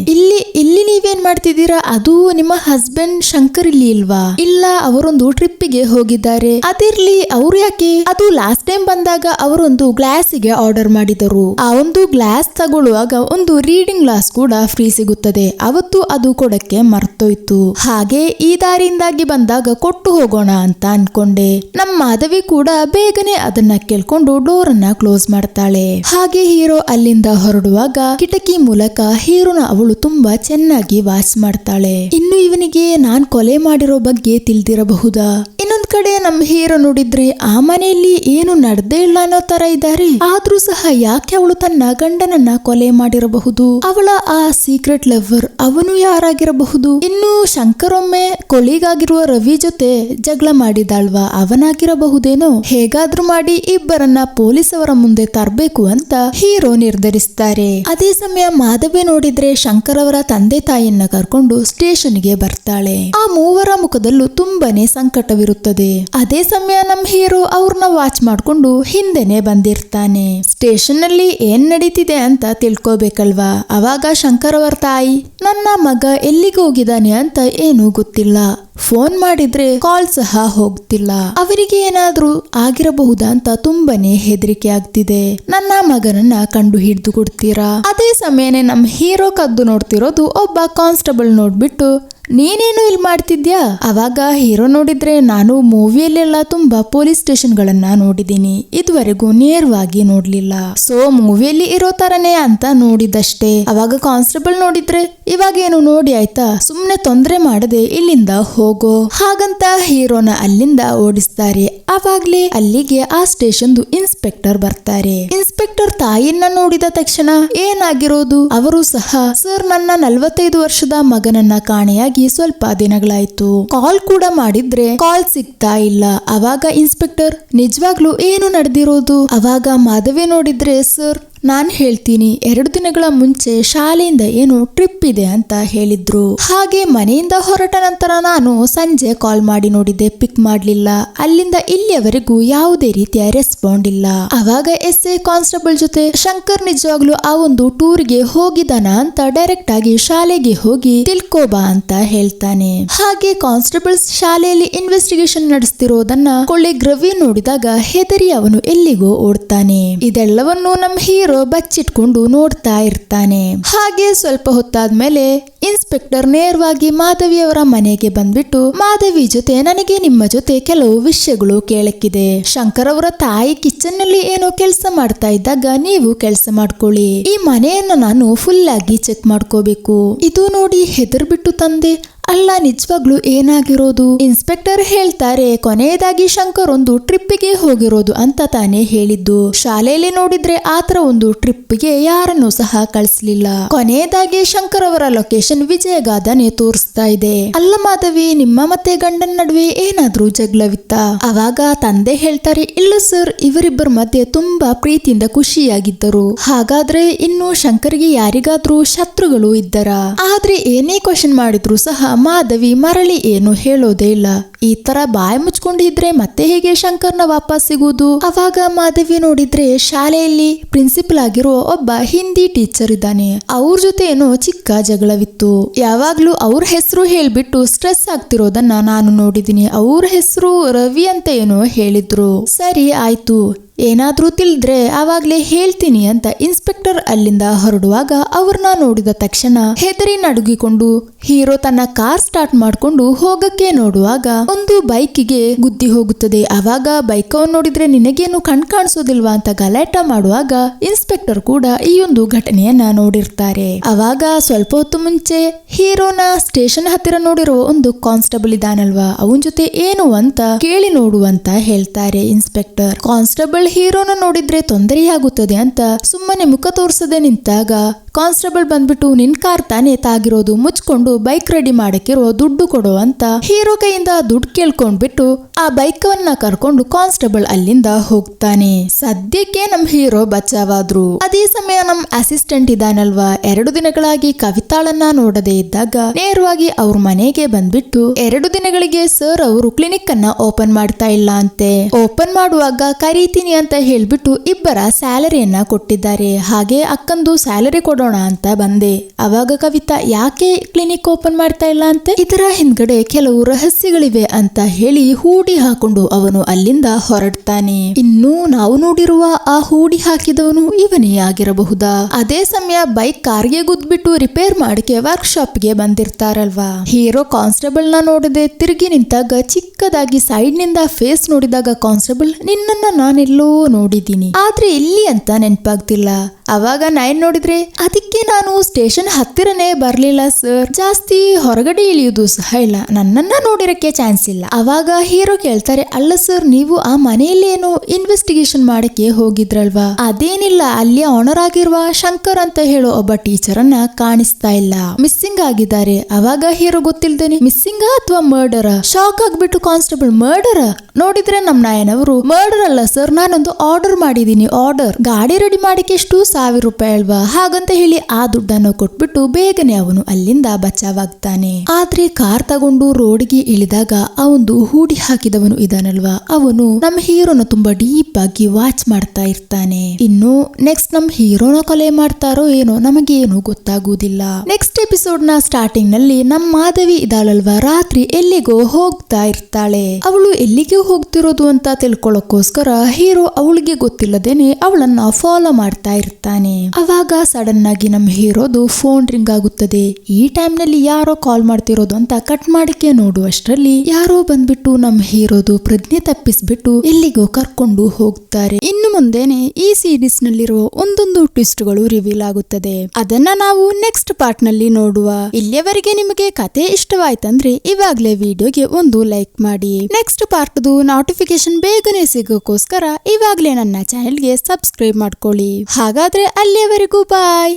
ಇಲ್ಲಿ ನೀವೇನ್ ಮಾಡ್ತಿದ್ದೀರಾ? ಅದು ನಿಮ್ಮ ಹಸ್ಬೆಂಡ್ ಶಂಕರ್ ಇಲ್ಲಿ ಇಲ್ವಾ? ಇಲ್ಲ, ಅವರೊಂದು ಟ್ರಿಪ್ ಗೆ ಹೋಗಿದ್ದಾರೆ. ಅದಿರ್ಲಿ, ಅವ್ರು ಯಾಕೆ? ಅದು ಲಾಸ್ಟ್ ಟೈಮ್ ಬಂದಾಗ ಅವರೊಂದು ಗ್ಲಾಸ್ ಗೆ ಆರ್ಡರ್ ಮಾಡಿದರು. ಆ ಒಂದು ಗ್ಲಾಸ್ ತಗೊಳ್ಳುವಾಗ ಒಂದು ರೀಡಿಂಗ್ ಗ್ಲಾಸ್ ಕೂಡ ಫ್ರೀ ಸಿಗುತ್ತದೆ. ಅವತ್ತು ಅದು ಕೊಡಕ್ಕೆ ಮರ್ತೋಯ್ತು. ಹಾಗೆ ಈ ದಾರಿಯಿಂದಾಗಿ ಬಂದಾಗ ಕೊಟ್ಟು ಹೋಗೋಣ ಅಂತ ಅನ್ಕೊಂಡೆ. ನಮ್ಮ ಮಾಧವಿ ಕೂಡ ಬೇಗನೆ ಅದನ್ನ ಕೇಳ್ಕೊಂಡು ಡೋರ್ ಅನ್ನ ಕ್ಲೋಸ್ ಮಾಡ್ತಾಳೆ. ಹಾಗೆ ಹೀರೋ ಅಲ್ಲಿಂದ ಹೊರಡುವಾಗ ಕಿಟಕಿ ಮೂಲಕ ಹೀರೋನ ಅವಳು ತುಂಬಾ ಚೆನ್ನಾಗಿ ವಾಚ್ ಮಾಡ್ತಾಳೆ. ಇನ್ನು ಇವನಿಗೆ ನಾನ್ ಕೊಲೆ ಮಾಡಿರೋ ಬಗ್ಗೆ ತಿಳಿದಿರಬಹುದಾ? ಇನ್ನೊಂದ್ ಕಡೆ ನಮ್ಮ ಹೀರೋ ನೋಡಿದ್ರೆ ಆ ಮನೆಯಲ್ಲಿ ಏನು ನಡೆದೇ ಇಲ್ಲ ಅನ್ನೋ ತರ ಇದ್ದಾರೆ. ಆದ್ರೂ ಸಹ ಯಾಕೆ ಅವಳು ತನ್ನ ಗಂಡನನ್ನ ಕೊಲೆ ಮಾಡಿರಬಹುದು? ಅವಳ ಆ ಸೀಕ್ರೆಟ್ ಲವರ್ ಅವನು ಯಾರಾಗಿರಬಹುದು? ಇನ್ನು ಶಂಕರ್ ಒಮ್ಮೆ ಕೊಲಿಗಾಗಿರುವ ರವಿ ಜೊತೆ ಜಗಳ ಮಾಡಿದಾಳ್ವಾ, ಅವನಾಗಿರಬಹುದೇನೋ? ಹೇಗಾದ್ರೂ ಮಾಡಿ ಇಬ್ಬರನ್ನ ಪೊಲೀಸ್ ಅವರ ಮುಂದೆ ತರಬೇಕು ಅಂತ ಹೀರೋ ನಿರ್ಧರಿಸ್ತಾರೆ. ಅದೇ ಸಮಯ ಮಾಧವಿ ನೋಡಿದ್ರೆ ಶಂಕರ್ ಅವರ ತಂದೆ ತಾಯಿಯನ್ನ ಕರ್ಕೊಂಡು ಸ್ಟೇಷನ್ಗೆ ಬರ್ತಾಳೆ. ಆ ಮೂವರ ಮುಖದಲ್ಲೂ ತುಂಬಾನೇ ಸಂಕಟವಿರುತ್ತದೆ. ಅದೇ ಸಮಯ ನಮ್ ಹೀರೋ ಅವ್ರನ್ನ ವಾಚ್ ಮಾಡ್ಕೊಂಡು ಹಿಂದೆನೆ ಬಂದಿರ್ತಾನೆ. ಸ್ಟೇಷನ್ ನಲ್ಲಿ ಏನ್ ನಡೀತಿದೆ ಅಂತ ತಿಳ್ಕೋಬೇಕಲ್ವಾ. ಅವಾಗ ಶಂಕರ್ ಅವರ ತಾಯಿ, ನನ್ನ ಮಗ ಎಲ್ಲಿಗೆ ಹೋಗಿದ್ದಾನೆ ಅಂತ ಏನೂ ಗೊತ್ತಿಲ್ಲ, ಫೋನ್ ಮಾಡಿದ್ರೆ ಕಾಲ್ ಸಹ ಹೋಗ್ತಿಲ್ಲ, ಅವರಿಗೆ ಏನಾದ್ರೂ ಆಗಿರಬಹುದಾ ಅಂತ ತುಂಬಾನೇ ಹೆದರಿಕೆ ಆಗ್ತಿದೆ, ನನ್ನ ಮಗನನ್ನ ಕಂಡು ಹಿಡಿದು ಕೊಡ್ತೀರಾ? ಅದೇ ಸಮಯನೇ ನಮ್ ಹೀರೋ ಕದ್ದು ನೋಡ್ತಿರೋದು ಒಬ್ಬ ಕಾನ್ಸ್ಟೇಬಲ್ ನೋಡ್ಬಿಟ್ಟು, ನೀನೇನು ಇಲ್ಲಿ ಮಾಡ್ತಿದ್ಯಾ? ಅವಾಗ ಹೀರೋ ನೋಡಿದ್ರೆ, ನಾನು ಮೂವಿಯಲ್ಲೆಲ್ಲ ತುಂಬಾ ಪೊಲೀಸ್ ಸ್ಟೇಷನ್ ಗಳನ್ನ ನೋಡಿದೀನಿ, ಇದುವರೆಗೂ ನೇರವಾಗಿ ನೋಡ್ಲಿಲ್ಲ, ಸೊ ಮೂವಿಯಲ್ಲಿ ಇರೋ ತರನೇ ಅಂತ ನೋಡಿದಷ್ಟೇ. ಅವಾಗ ಕಾನ್ಸ್ಟೇಬಲ್ ನೋಡಿದ್ರೆ, ಇವಾಗೇನು ನೋಡಿ ಆಯ್ತಾ, ಸುಮ್ನೆ ತೊಂದ್ರೆ ಮಾಡದೆ ಇಲ್ಲಿಂದ ಹೋಗೋ, ಹಾಗಂತ ಹೀರೋನ ಅಲ್ಲಿಂದ ಓಡಿಸ್ತಾರೆ. ಅವಾಗ್ಲೇ ಅಲ್ಲಿಗೆ ಆ ಸ್ಟೇಷನ್ ಇನ್ಸ್ಪೆಕ್ಟರ್ ಬರ್ತಾರೆ. ಇನ್ಸ್ಪೆಕ್ಟರ್ ತಾಯಿಯನ್ನ ನೋಡಿದ ತಕ್ಷಣ ಏನಾಗಿರೋದು? ಅವರು ಸಹ, ಸರ್ ನನ್ನ 45 ವರ್ಷದ ಮಗನನ್ನ ಕಾಣೆಯಾಗಿ ಸ್ವಲ್ಪ ದಿನಗಳಾಯ್ತು, ಕಾಲ್ ಕೂಡ ಮಾಡಿದ್ರೆ ಕಾಲ್ ಸಿಗ್ತಾ ಇಲ್ಲ. ಅವಾಗ ಇನ್ಸ್ಪೆಕ್ಟರ್, ನಿಜವಾಗ್ಲೂ ಏನು ನಡೆದಿರೋದು? ಅವಾಗ ಮಾಧವಿ ನೋಡಿದ್ರೆ, ಸರ್ ನಾನ್ ಹೇಳ್ತೀನಿ, 2 ದಿನಗಳ ಮುಂಚೆ ಶಾಲೆಯಿಂದ ಏನು ಟ್ರಿಪ್ ಇದೆ ಅಂತ ಹೇಳಿದ್ರು. ಹಾಗೆ ಮನೆಯಿಂದ ಹೊರಟ ನಂತರ ನಾನು ಸಂಜೆ ಕಾಲ್ ಮಾಡಿ ನೋಡಿದ್ದೆ, ಪಿಕ್ ಮಾಡ್ಲಿಲ್ಲ. ಅಲ್ಲಿಂದ ಇಲ್ಲಿಯವರೆಗೂ ಯಾವುದೇ ರೀತಿಯ ರೆಸ್ಪಾಂಡ್ ಇಲ್ಲ. ಅವಾಗ ಎಸ್ಐ ಕಾನ್ಸ್ಟೇಬಲ್ ಜೊತೆ, ಶಂಕರ್ ನಿಜವಾಗ್ಲೂ ಆ ಒಂದು ಟೂರ್ಗೆ ಹೋಗಿದಾನ ಅಂತ ಡೈರೆಕ್ಟ್ ಆಗಿ ಶಾಲೆಗೆ ಹೋಗಿ ತಿಳ್ಕೋಬಾ ಅಂತ ಹೇಳ್ತಾನೆ. ಹಾಗೆ ಕಾನ್ಸ್ಟೇಬಲ್ಸ್ ಶಾಲೆಯಲ್ಲಿ ಇನ್ವೆಸ್ಟಿಗೇಷನ್ ನಡೆಸ್ತಿರೋದನ್ನ ಕೊಳ್ಳೆಗ್ ರವಿ ನೋಡಿದಾಗ ಹೆದರಿ ಅವನು ಎಲ್ಲಿಗೋ ಓಡ್ತಾನೆ. ಇದೆಲ್ಲವನ್ನು ನಮ್ಮ ಹೀರೋ ಬಚ್ಚಿಟ್ಕೊಂಡು ನೋಡ್ತಾ ಇರ್ತಾನೆ. ಹಾಗೆ ಸ್ವಲ್ಪ ಹೊತ್ತಾದ್ಮೇಲೆ ಇನ್ಸ್ಪೆಕ್ಟರ್ ನೇರವಾಗಿ ಮಾಧವಿ ಅವರ ಮನೆಗೆ ಬಂದ್ಬಿಟ್ಟು, ಮಾಧವಿ ಜೊತೆ ನನಗೆ ನಿಮ್ಮ ಜೊತೆ ಕೆಲವು ವಿಷಯಗಳು ಕೇಳಕ್ಕಿದೆ. ಶಂಕರ್ ಅವರ ತಾಯಿ ಕಿಚನ್ ನಲ್ಲಿ ಏನೋ ಕೆಲಸ ಮಾಡ್ತಾ ಇದ್ದಾಗ ನೀವು ಕೆಲಸ ಮಾಡ್ಕೊಳ್ಳಿ, ಈ ಮನೆಯನ್ನು ನಾನು ಫುಲ್ ಆಗಿ ಚೆಕ್ ಮಾಡ್ಕೋಬೇಕು. ಇದು ನೋಡಿ ಹೆದರ್ಬಿಟ್ಟು ತಂದೆ, ಅಲ್ಲ ನಿಜವಾಗ್ಲೂ ಏನಾಗಿರೋದು? ಇನ್ಸ್ಪೆಕ್ಟರ್ ಹೇಳ್ತಾರೆ, ಕೊನೆಯದಾಗಿ ಶಂಕರ್ ಒಂದು ಟ್ರಿಪ್ಗೆ ಹೋಗಿರೋದು ಅಂತ ತಾನೇ ಹೇಳಿದ್ದು. ಶಾಲೆಯಲ್ಲಿ ನೋಡಿದ್ರೆ ಆತರ ಒಂದು ಟ್ರಿಪ್ಗೆ ಯಾರನ್ನೂ ಸಹ ಕಳಿಸ್ಲಿಲ್ಲ. ಕೊನೆಯದಾಗಿ ಶಂಕರ್ ಅವರ ಲೊಕೇಶನ್ ವಿಜಯಗಾದನೆ ತೋರಿಸ್ತಾ ಇದೆ. ಅಲ್ಲ ಮಾಧವಿ, ನಿಮ್ಮ ಮತ್ತೆ ಗಂಡನ ನಡುವೆ ಏನಾದ್ರೂ ಜಗಳವಿತ್ತ? ಅವಾಗ ತಂದೆ ಹೇಳ್ತಾರೆ, ಇಲ್ಲ ಸರ್, ಇವರಿಬ್ಬರ ಮಧ್ಯೆ ತುಂಬಾ ಪ್ರೀತಿಯಿಂದ ಖುಷಿಯಾಗಿದ್ದರು. ಹಾಗಾದ್ರೆ ಇನ್ನು ಶಂಕರ್ಗೆ ಯಾರಿಗಾದ್ರೂ ಶತ್ರುಗಳು ಇದ್ದರ? ಆದ್ರೆ ಏನೇ ಕ್ವಶನ್ ಮಾಡಿದ್ರು ಸಹ ಮಾಧವಿ ಮರಳಿ ಏನು ಹೇಳೋದೇ ಇಲ್ಲ. ಈ ತರ ಬಾಯಿ ಮುಚ್ಕೊಂಡಿದ್ರೆ ಮತ್ತೆ ಹೇಗೆ ಶಂಕರ್ನ ವಾಪಸ್ ಸಿಗುವುದು? ಅವಾಗ ಮಾಧವಿ ನೋಡಿದ್ರೆ ಶಾಲೆಯಲ್ಲಿ ಪ್ರಿನ್ಸಿಪಲ್ ಆಗಿರೋ ಒಬ್ಬ ಹಿಂದಿ ಟೀಚರ್ ಇದ್ದಾನೆ, ಅವ್ರ ಜೊತೆ ಏನೋ ಚಿಕ್ಕ ಜಗಳವಿತ್ತು. ಯಾವಾಗ್ಲೂ ಅವ್ರ ಹೆಸರು ಹೇಳ್ಬಿಟ್ಟು ಸ್ಟ್ರೆಸ್ ಆಗ್ತಿರೋದನ್ನ ನಾನು ನೋಡಿದೀನಿ. ಅವ್ರ ಹೆಸರು ರವಿ ಅಂತ ಏನೋ ಹೇಳಿದ್ರು. ಸರಿ ಆಯ್ತು, ಏನಾದ್ರೂ ತಿಳಿದ್ರೆ ಆವಾಗ್ಲೇ ಹೇಳ್ತೀನಿ ಅಂತ ಇನ್ಸ್ಪೆಕ್ಟರ್ ಅಲ್ಲಿಂದ ಹೊರಡುವಾಗ ಅವ್ರನ್ನ ನೋಡಿದ ತಕ್ಷಣ ಹೆದರಿ ನಡುಗಿಕೊಂಡು ಹೀರೋ ತನ್ನ ಕಾರ್ ಸ್ಟಾರ್ಟ್ ಮಾಡ್ಕೊಂಡು ಹೋಗಕ್ಕೆ ನೋಡುವಾಗ ಒಂದು ಬೈಕಿಗೆ ಗುದ್ದಿ ಹೋಗುತ್ತದೆ. ಅವಾಗ ಬೈಕ್ ಅವನ್ ನೋಡಿದ್ರೆ ನಿನಗೇನು ಕಣ್ ಕಾಣಿಸೋದಿಲ್ವಾ ಅಂತ ಗಲಾಟ ಮಾಡುವಾಗ ಇನ್ಸ್ಪೆಕ್ಟರ್ ಕೂಡ ಈ ಒಂದು ಘಟನೆಯನ್ನ ನೋಡಿರ್ತಾರೆ. ಅವಾಗ ಸ್ವಲ್ಪ ಹೊತ್ತು ಮುಂಚೆ ಹೀರೋನ ಸ್ಟೇಷನ್ ಹತ್ತಿರ ನೋಡಿರೋ ಒಂದು ಕಾನ್ಸ್ಟೇಬಲ್ ಇದಾನಲ್ವಾ, ಅವನ್ ಜೊತೆ ಏನು ಅಂತ ಕೇಳಿ ನೋಡು ಅಂತ ಹೇಳ್ತಾರೆ ಇನ್ಸ್ಪೆಕ್ಟರ್. ಕಾನ್ಸ್ಟೇಬಲ್ ಹೀರೋನ ನೋಡಿದ್ರೆ ತೊಂದರೆಯಾಗುತ್ತದೆ ಅಂತ ಸುಮ್ಮನೆ ಮುಖ ತೋರ್ಸದೆ ನಿಂತಾಗ ಕಾನ್ಸ್ಟೇಬಲ್ ಬಂದ್ಬಿಟ್ಟು ನಿನ್ ಕಾರ್ ತಾನೇ ತಾಗಿರೋದು, ಮುಚ್ಕೊಂಡು ಬೈಕ್ ರೆಡಿ ಮಾಡಕ್ಕಿರೋ ದುಡ್ಡು ಕೊಡೋ ಅಂತ ಹೀರೋ ಕೈಯಿಂದ ದುಡ್ಡು ಕೇಳ್ಕೊಂಡ್ಬಿಟ್ಟು ಆ ಬೈಕ್ ವನ್ನ ಕರ್ಕೊಂಡು ಕಾನ್ಸ್ಟೇಬಲ್ ಅಲ್ಲಿಂದ ಹೋಗ್ತಾನೆ. ಸದ್ಯಕ್ಕೆ ನಮ್ ಹೀರೋ ಬಚಾವಾದ್ರು. ಅದೇ ಸಮಯ ನಮ್ ಅಸಿಸ್ಟೆಂಟ್ ಇದಾನಲ್ವಾ, 2 ದಿನಗಳಾಗಿ ಕವಿತಾಳನ್ನ ನೋಡದೆ ಇದ್ದಾಗ ನೇರವಾಗಿ ಅವ್ರ ಮನೆಗೆ ಬಂದ್ಬಿಟ್ಟು 2 ದಿನಗಳಿಗೆ ಸರ್ ಅವರು ಕ್ಲಿನಿಕ್ ಅನ್ನ ಓಪನ್ ಮಾಡ್ತಾ ಇಲ್ಲ ಅಂತೆ. ಓಪನ್ ಮಾಡುವಾಗ ಕರೀತೀನಿ ಅಂತ ಹೇಳ್ಬಿಟ್ಟು ಇಬ್ಬರ ಸ್ಯಾಲರಿಯನ್ನ ಕೊಟ್ಟಿದ್ದಾರೆ. ಹಾಗೆ ಅಕ್ಕಂದು ಸ್ಯಾಲರಿ ಕೊಡೋಣ ಅಂತ ಬಂದೆ. ಅವಾಗ ಕವಿತಾ ಯಾಕೆ ಕ್ಲಿನಿಕ್ ಓಪನ್ ಮಾಡ್ತಾ ಇಲ್ಲ ಅಂತೆ, ಇದರ ಹಿಂದ್ಗಡೆ ಕೆಲವು ರಹಸ್ಯಗಳಿವೆ ಅಂತ ಹೇಳಿ ಹೂಡಿ ಹಾಕೊಂಡು ಅವನು ಅಲ್ಲಿಂದ ಹೊರಡ್ತಾನೆ. ಇನ್ನು ನಾವು ನೋಡಿರುವ ಆ ಹೂಡಿ ಹಾಕಿದವನು ಇವನೇ ಆಗಿರಬಹುದಾ? ಅದೇ ಸಮಯ ಬೈಕ್ ಕಾರ್ಗೆ ಗುದ್ಬಿಟ್ಟು ರಿಪೇರ್ ಮಾಡಕ್ಕೆ ವರ್ಕ್ ಶಾಪ್ ಗೆ ಬಂದಿರ್ತಾರಲ್ವಾ. ಹೀರೋ ಕಾನ್ಸ್ಟೇಬಲ್ ನ ನೋಡದೆ ತಿರುಗಿ ನಿಂತಾಗ ಚಿಕ್ಕದಾಗಿ ಸೈಡ್ ನಿಂದ ಫೇಸ್ ನೋಡಿದಾಗ ಕಾನ್ಸ್ಟೇಬಲ್ ನಿನ್ನನ್ನ ನಾನೆಲ್ಲೋ ನೋಡಿದ್ದೀನಿ ಆದ್ರೆ ಇಲ್ಲಿ ಅಂತ ನೆನ್ಪಾಗ್ತಿಲ್ಲ. ಅವಾಗ ನೈನ್ ನೋಡಿದ್ರೆ ಅದಕ್ಕೆ ನಾನು ಸ್ಟೇಷನ್ ಹತ್ತಿರನೇ ಬರ್ಲಿಲ್ಲ ಸರ್, ಜಾಸ್ತಿ ಹೊರಗಡೆ ಇಳಿಯುವುದು ಸಹ ಇಲ್ಲ, ನನ್ನನ್ನ ನೋಡಿರಕ್ಕೆ ಚಾನ್ಸ್ ಇಲ್ಲ. ಅವಾಗ ಹೀರೋ ಕೇಳ್ತಾರೆ ಅಲ್ಲ ಸರ್ ನೀವು ಆ ಮನೆಯಲ್ಲಿ ಏನು ಇನ್ವೆಸ್ಟಿಗೇಷನ್ ಮಾಡಕ್ಕೆ ಹೋಗಿದ್ರಲ್ವಾ, ಅದೇನಿಲ್ಲ ಅಲ್ಲಿ ಆನರ್ ಆಗಿರುವ ಶಂಕರ್ ಅಂತ ಹೇಳೋ ಒಬ್ಬ ಟೀಚರ್ ಅನ್ನ ಕಾಣಿಸ್ತಾ ಇಲ್ಲ, ಮಿಸ್ಸಿಂಗ್ ಆಗಿದ್ದಾರೆ. ಅವಾಗ ಹೀರೋ ಗೊತ್ತಿಲ್ದೇನೆ ಮಿಸ್ಸಿಂಗ್ ಅಥವಾ ಮರ್ಡರ್ ಶಾಕ್ ಆಗ್ಬಿಟ್ಟು ಕಾನ್ಸ್ಟೇಬಲ್ ಮರ್ಡರ್ ನೋಡಿದ್ರೆ ನಮ್ ನಾಯನವರು ಮರ್ಡರ್ ಅಲ್ಲ ಸರ್, ನಾನೊಂದು ಆರ್ಡರ್ ಮಾಡಿದೀನಿ, ಆರ್ಡರ್ ಗಾಡಿ ರೆಡಿ ಮಾಡಕ್ಕೆ ಎಷ್ಟು 1000 ರೂಪಾಯಿ ಅಲ್ವಾ, ಹಾಗಂತ ಹೇಳಿ ಆ ದುಡ್ಡನ್ನು ಕೊಟ್ಬಿಟ್ಟು ಬೇಗನೆ ಅವನು ಅಲ್ಲಿಂದ ಬಚಾವಾಗ್ತಾನೆ. ಆದ್ರೆ ಕಾರ್ ತಗೊಂಡು ರೋಡ್ಗೆ ಇಳಿದಾಗ ಅವನು ಹೂಡಿ ಹಾಕಿದವನು ಇದಾನಲ್ವಾ, ಅವನು ನಮ್ಮ ಹೀರೋನ ತುಂಬಾ ಡೀಪ್ ಆಗಿ ವಾಚ್ ಮಾಡ್ತಾ ಇರ್ತಾನೆ. ಇನ್ನು ನೆಕ್ಸ್ಟ್ ನಮ್ ಹೀರೋನ ಕೊಲೆ ಮಾಡ್ತಾರೋ ಏನೋ ನಮಗೆ ಏನು ಗೊತ್ತಾಗುವುದಿಲ್ಲ. ನೆಕ್ಸ್ಟ್ ಎಪಿಸೋಡ್ ನ ಸ್ಟಾರ್ಟಿಂಗ್ ನಲ್ಲಿ ನಮ್ ಮಾಧವಿ ಇದಾಳಲ್ವಾ, ರಾತ್ರಿ ಎಲ್ಲಿಗೋ ಹೋಗ್ತಾ ಇರ್ತಾಳೆ. ಅವಳು ಎಲ್ಲಿಗೆ ಹೋಗ್ತಿರೋದು ಅಂತ ತಿಳ್ಕೊಳ್ಳೋಕೋಸ್ಕರ ಹೀರೋ ಅವಳಿಗೆ ಗೊತ್ತಿಲ್ಲದೇನೆ ಅವಳನ್ನ ಫಾಲೋ ಮಾಡ್ತಾ ಇರ್ತಾನೆ. ಅವಾಗ ಸಡನ್ ಆಗಿ ನಮ್ ಹೀರೋದು ಫೋನ್ ರಿಂಗ್ ಆಗುತ್ತದೆ. ಈ ಟೈಮ್ ನಲ್ಲಿ ಯಾರೋ ಕಾಲ್ ಮಾಡ್ತಿರೋದು ಅಂತ ಕಟ್ ಮಾಡಕ್ಕೆ ನೋಡುವಷ್ಟರಲ್ಲಿ ಯಾರೋ ಬಂದ್ಬಿಟ್ಟು ನಮ್ ಹೀರೋದು ಪ್ರಜ್ಞೆ ತಪ್ಪಿಸ್ಬಿಟ್ಟು ಎಲ್ಲಿಗೋ ಕರ್ಕೊಂಡು ಹೋಗ್ತಾರೆ. ಇನ್ನು ಮುಂದೆನೆ ಈ ಸೀರೀಸ್ ನಲ್ಲಿರುವ ಒಂದೊಂದು ಟ್ವಿಸ್ಟ್ ಗಳು ರಿವೀಲ್ ಆಗುತ್ತದೆ. ಅದನ್ನ ನಾವು ನೆಕ್ಸ್ಟ್ ಪಾರ್ಟ್ ನಲ್ಲಿ ನೋಡುವ. ಇಲ್ಲಿಯವರೆಗೆ ನಿಮಗೆ ಕತೆ ಇಷ್ಟವಾಯ್ತಂದ್ರೆ ಇವಾಗ್ಲೇ ವಿಡಿಯೋಗೆ ಒಂದು ಲೈಕ್ ಮಾಡಿ. ನೆಕ್ಸ್ಟ್ ಪಾರ್ಟ್ ನೋಟಿಫಿಕೇಶನ್ ಬೇಗನೆ ಸಿಗೋಕೋಸ್ಕರ ಇವಾಗ್ಲೇ ನನ್ನ ಚಾನೆಲ್ಗೆ ಸಬ್ಸ್ಕ್ರೈಬ್ ಮಾಡ್ಕೊಳ್ಳಿ. ಹಾಗಾದ್ರೆ ಅಲ್ಲಿಯವರೆಗೂ ಬಾಯ್.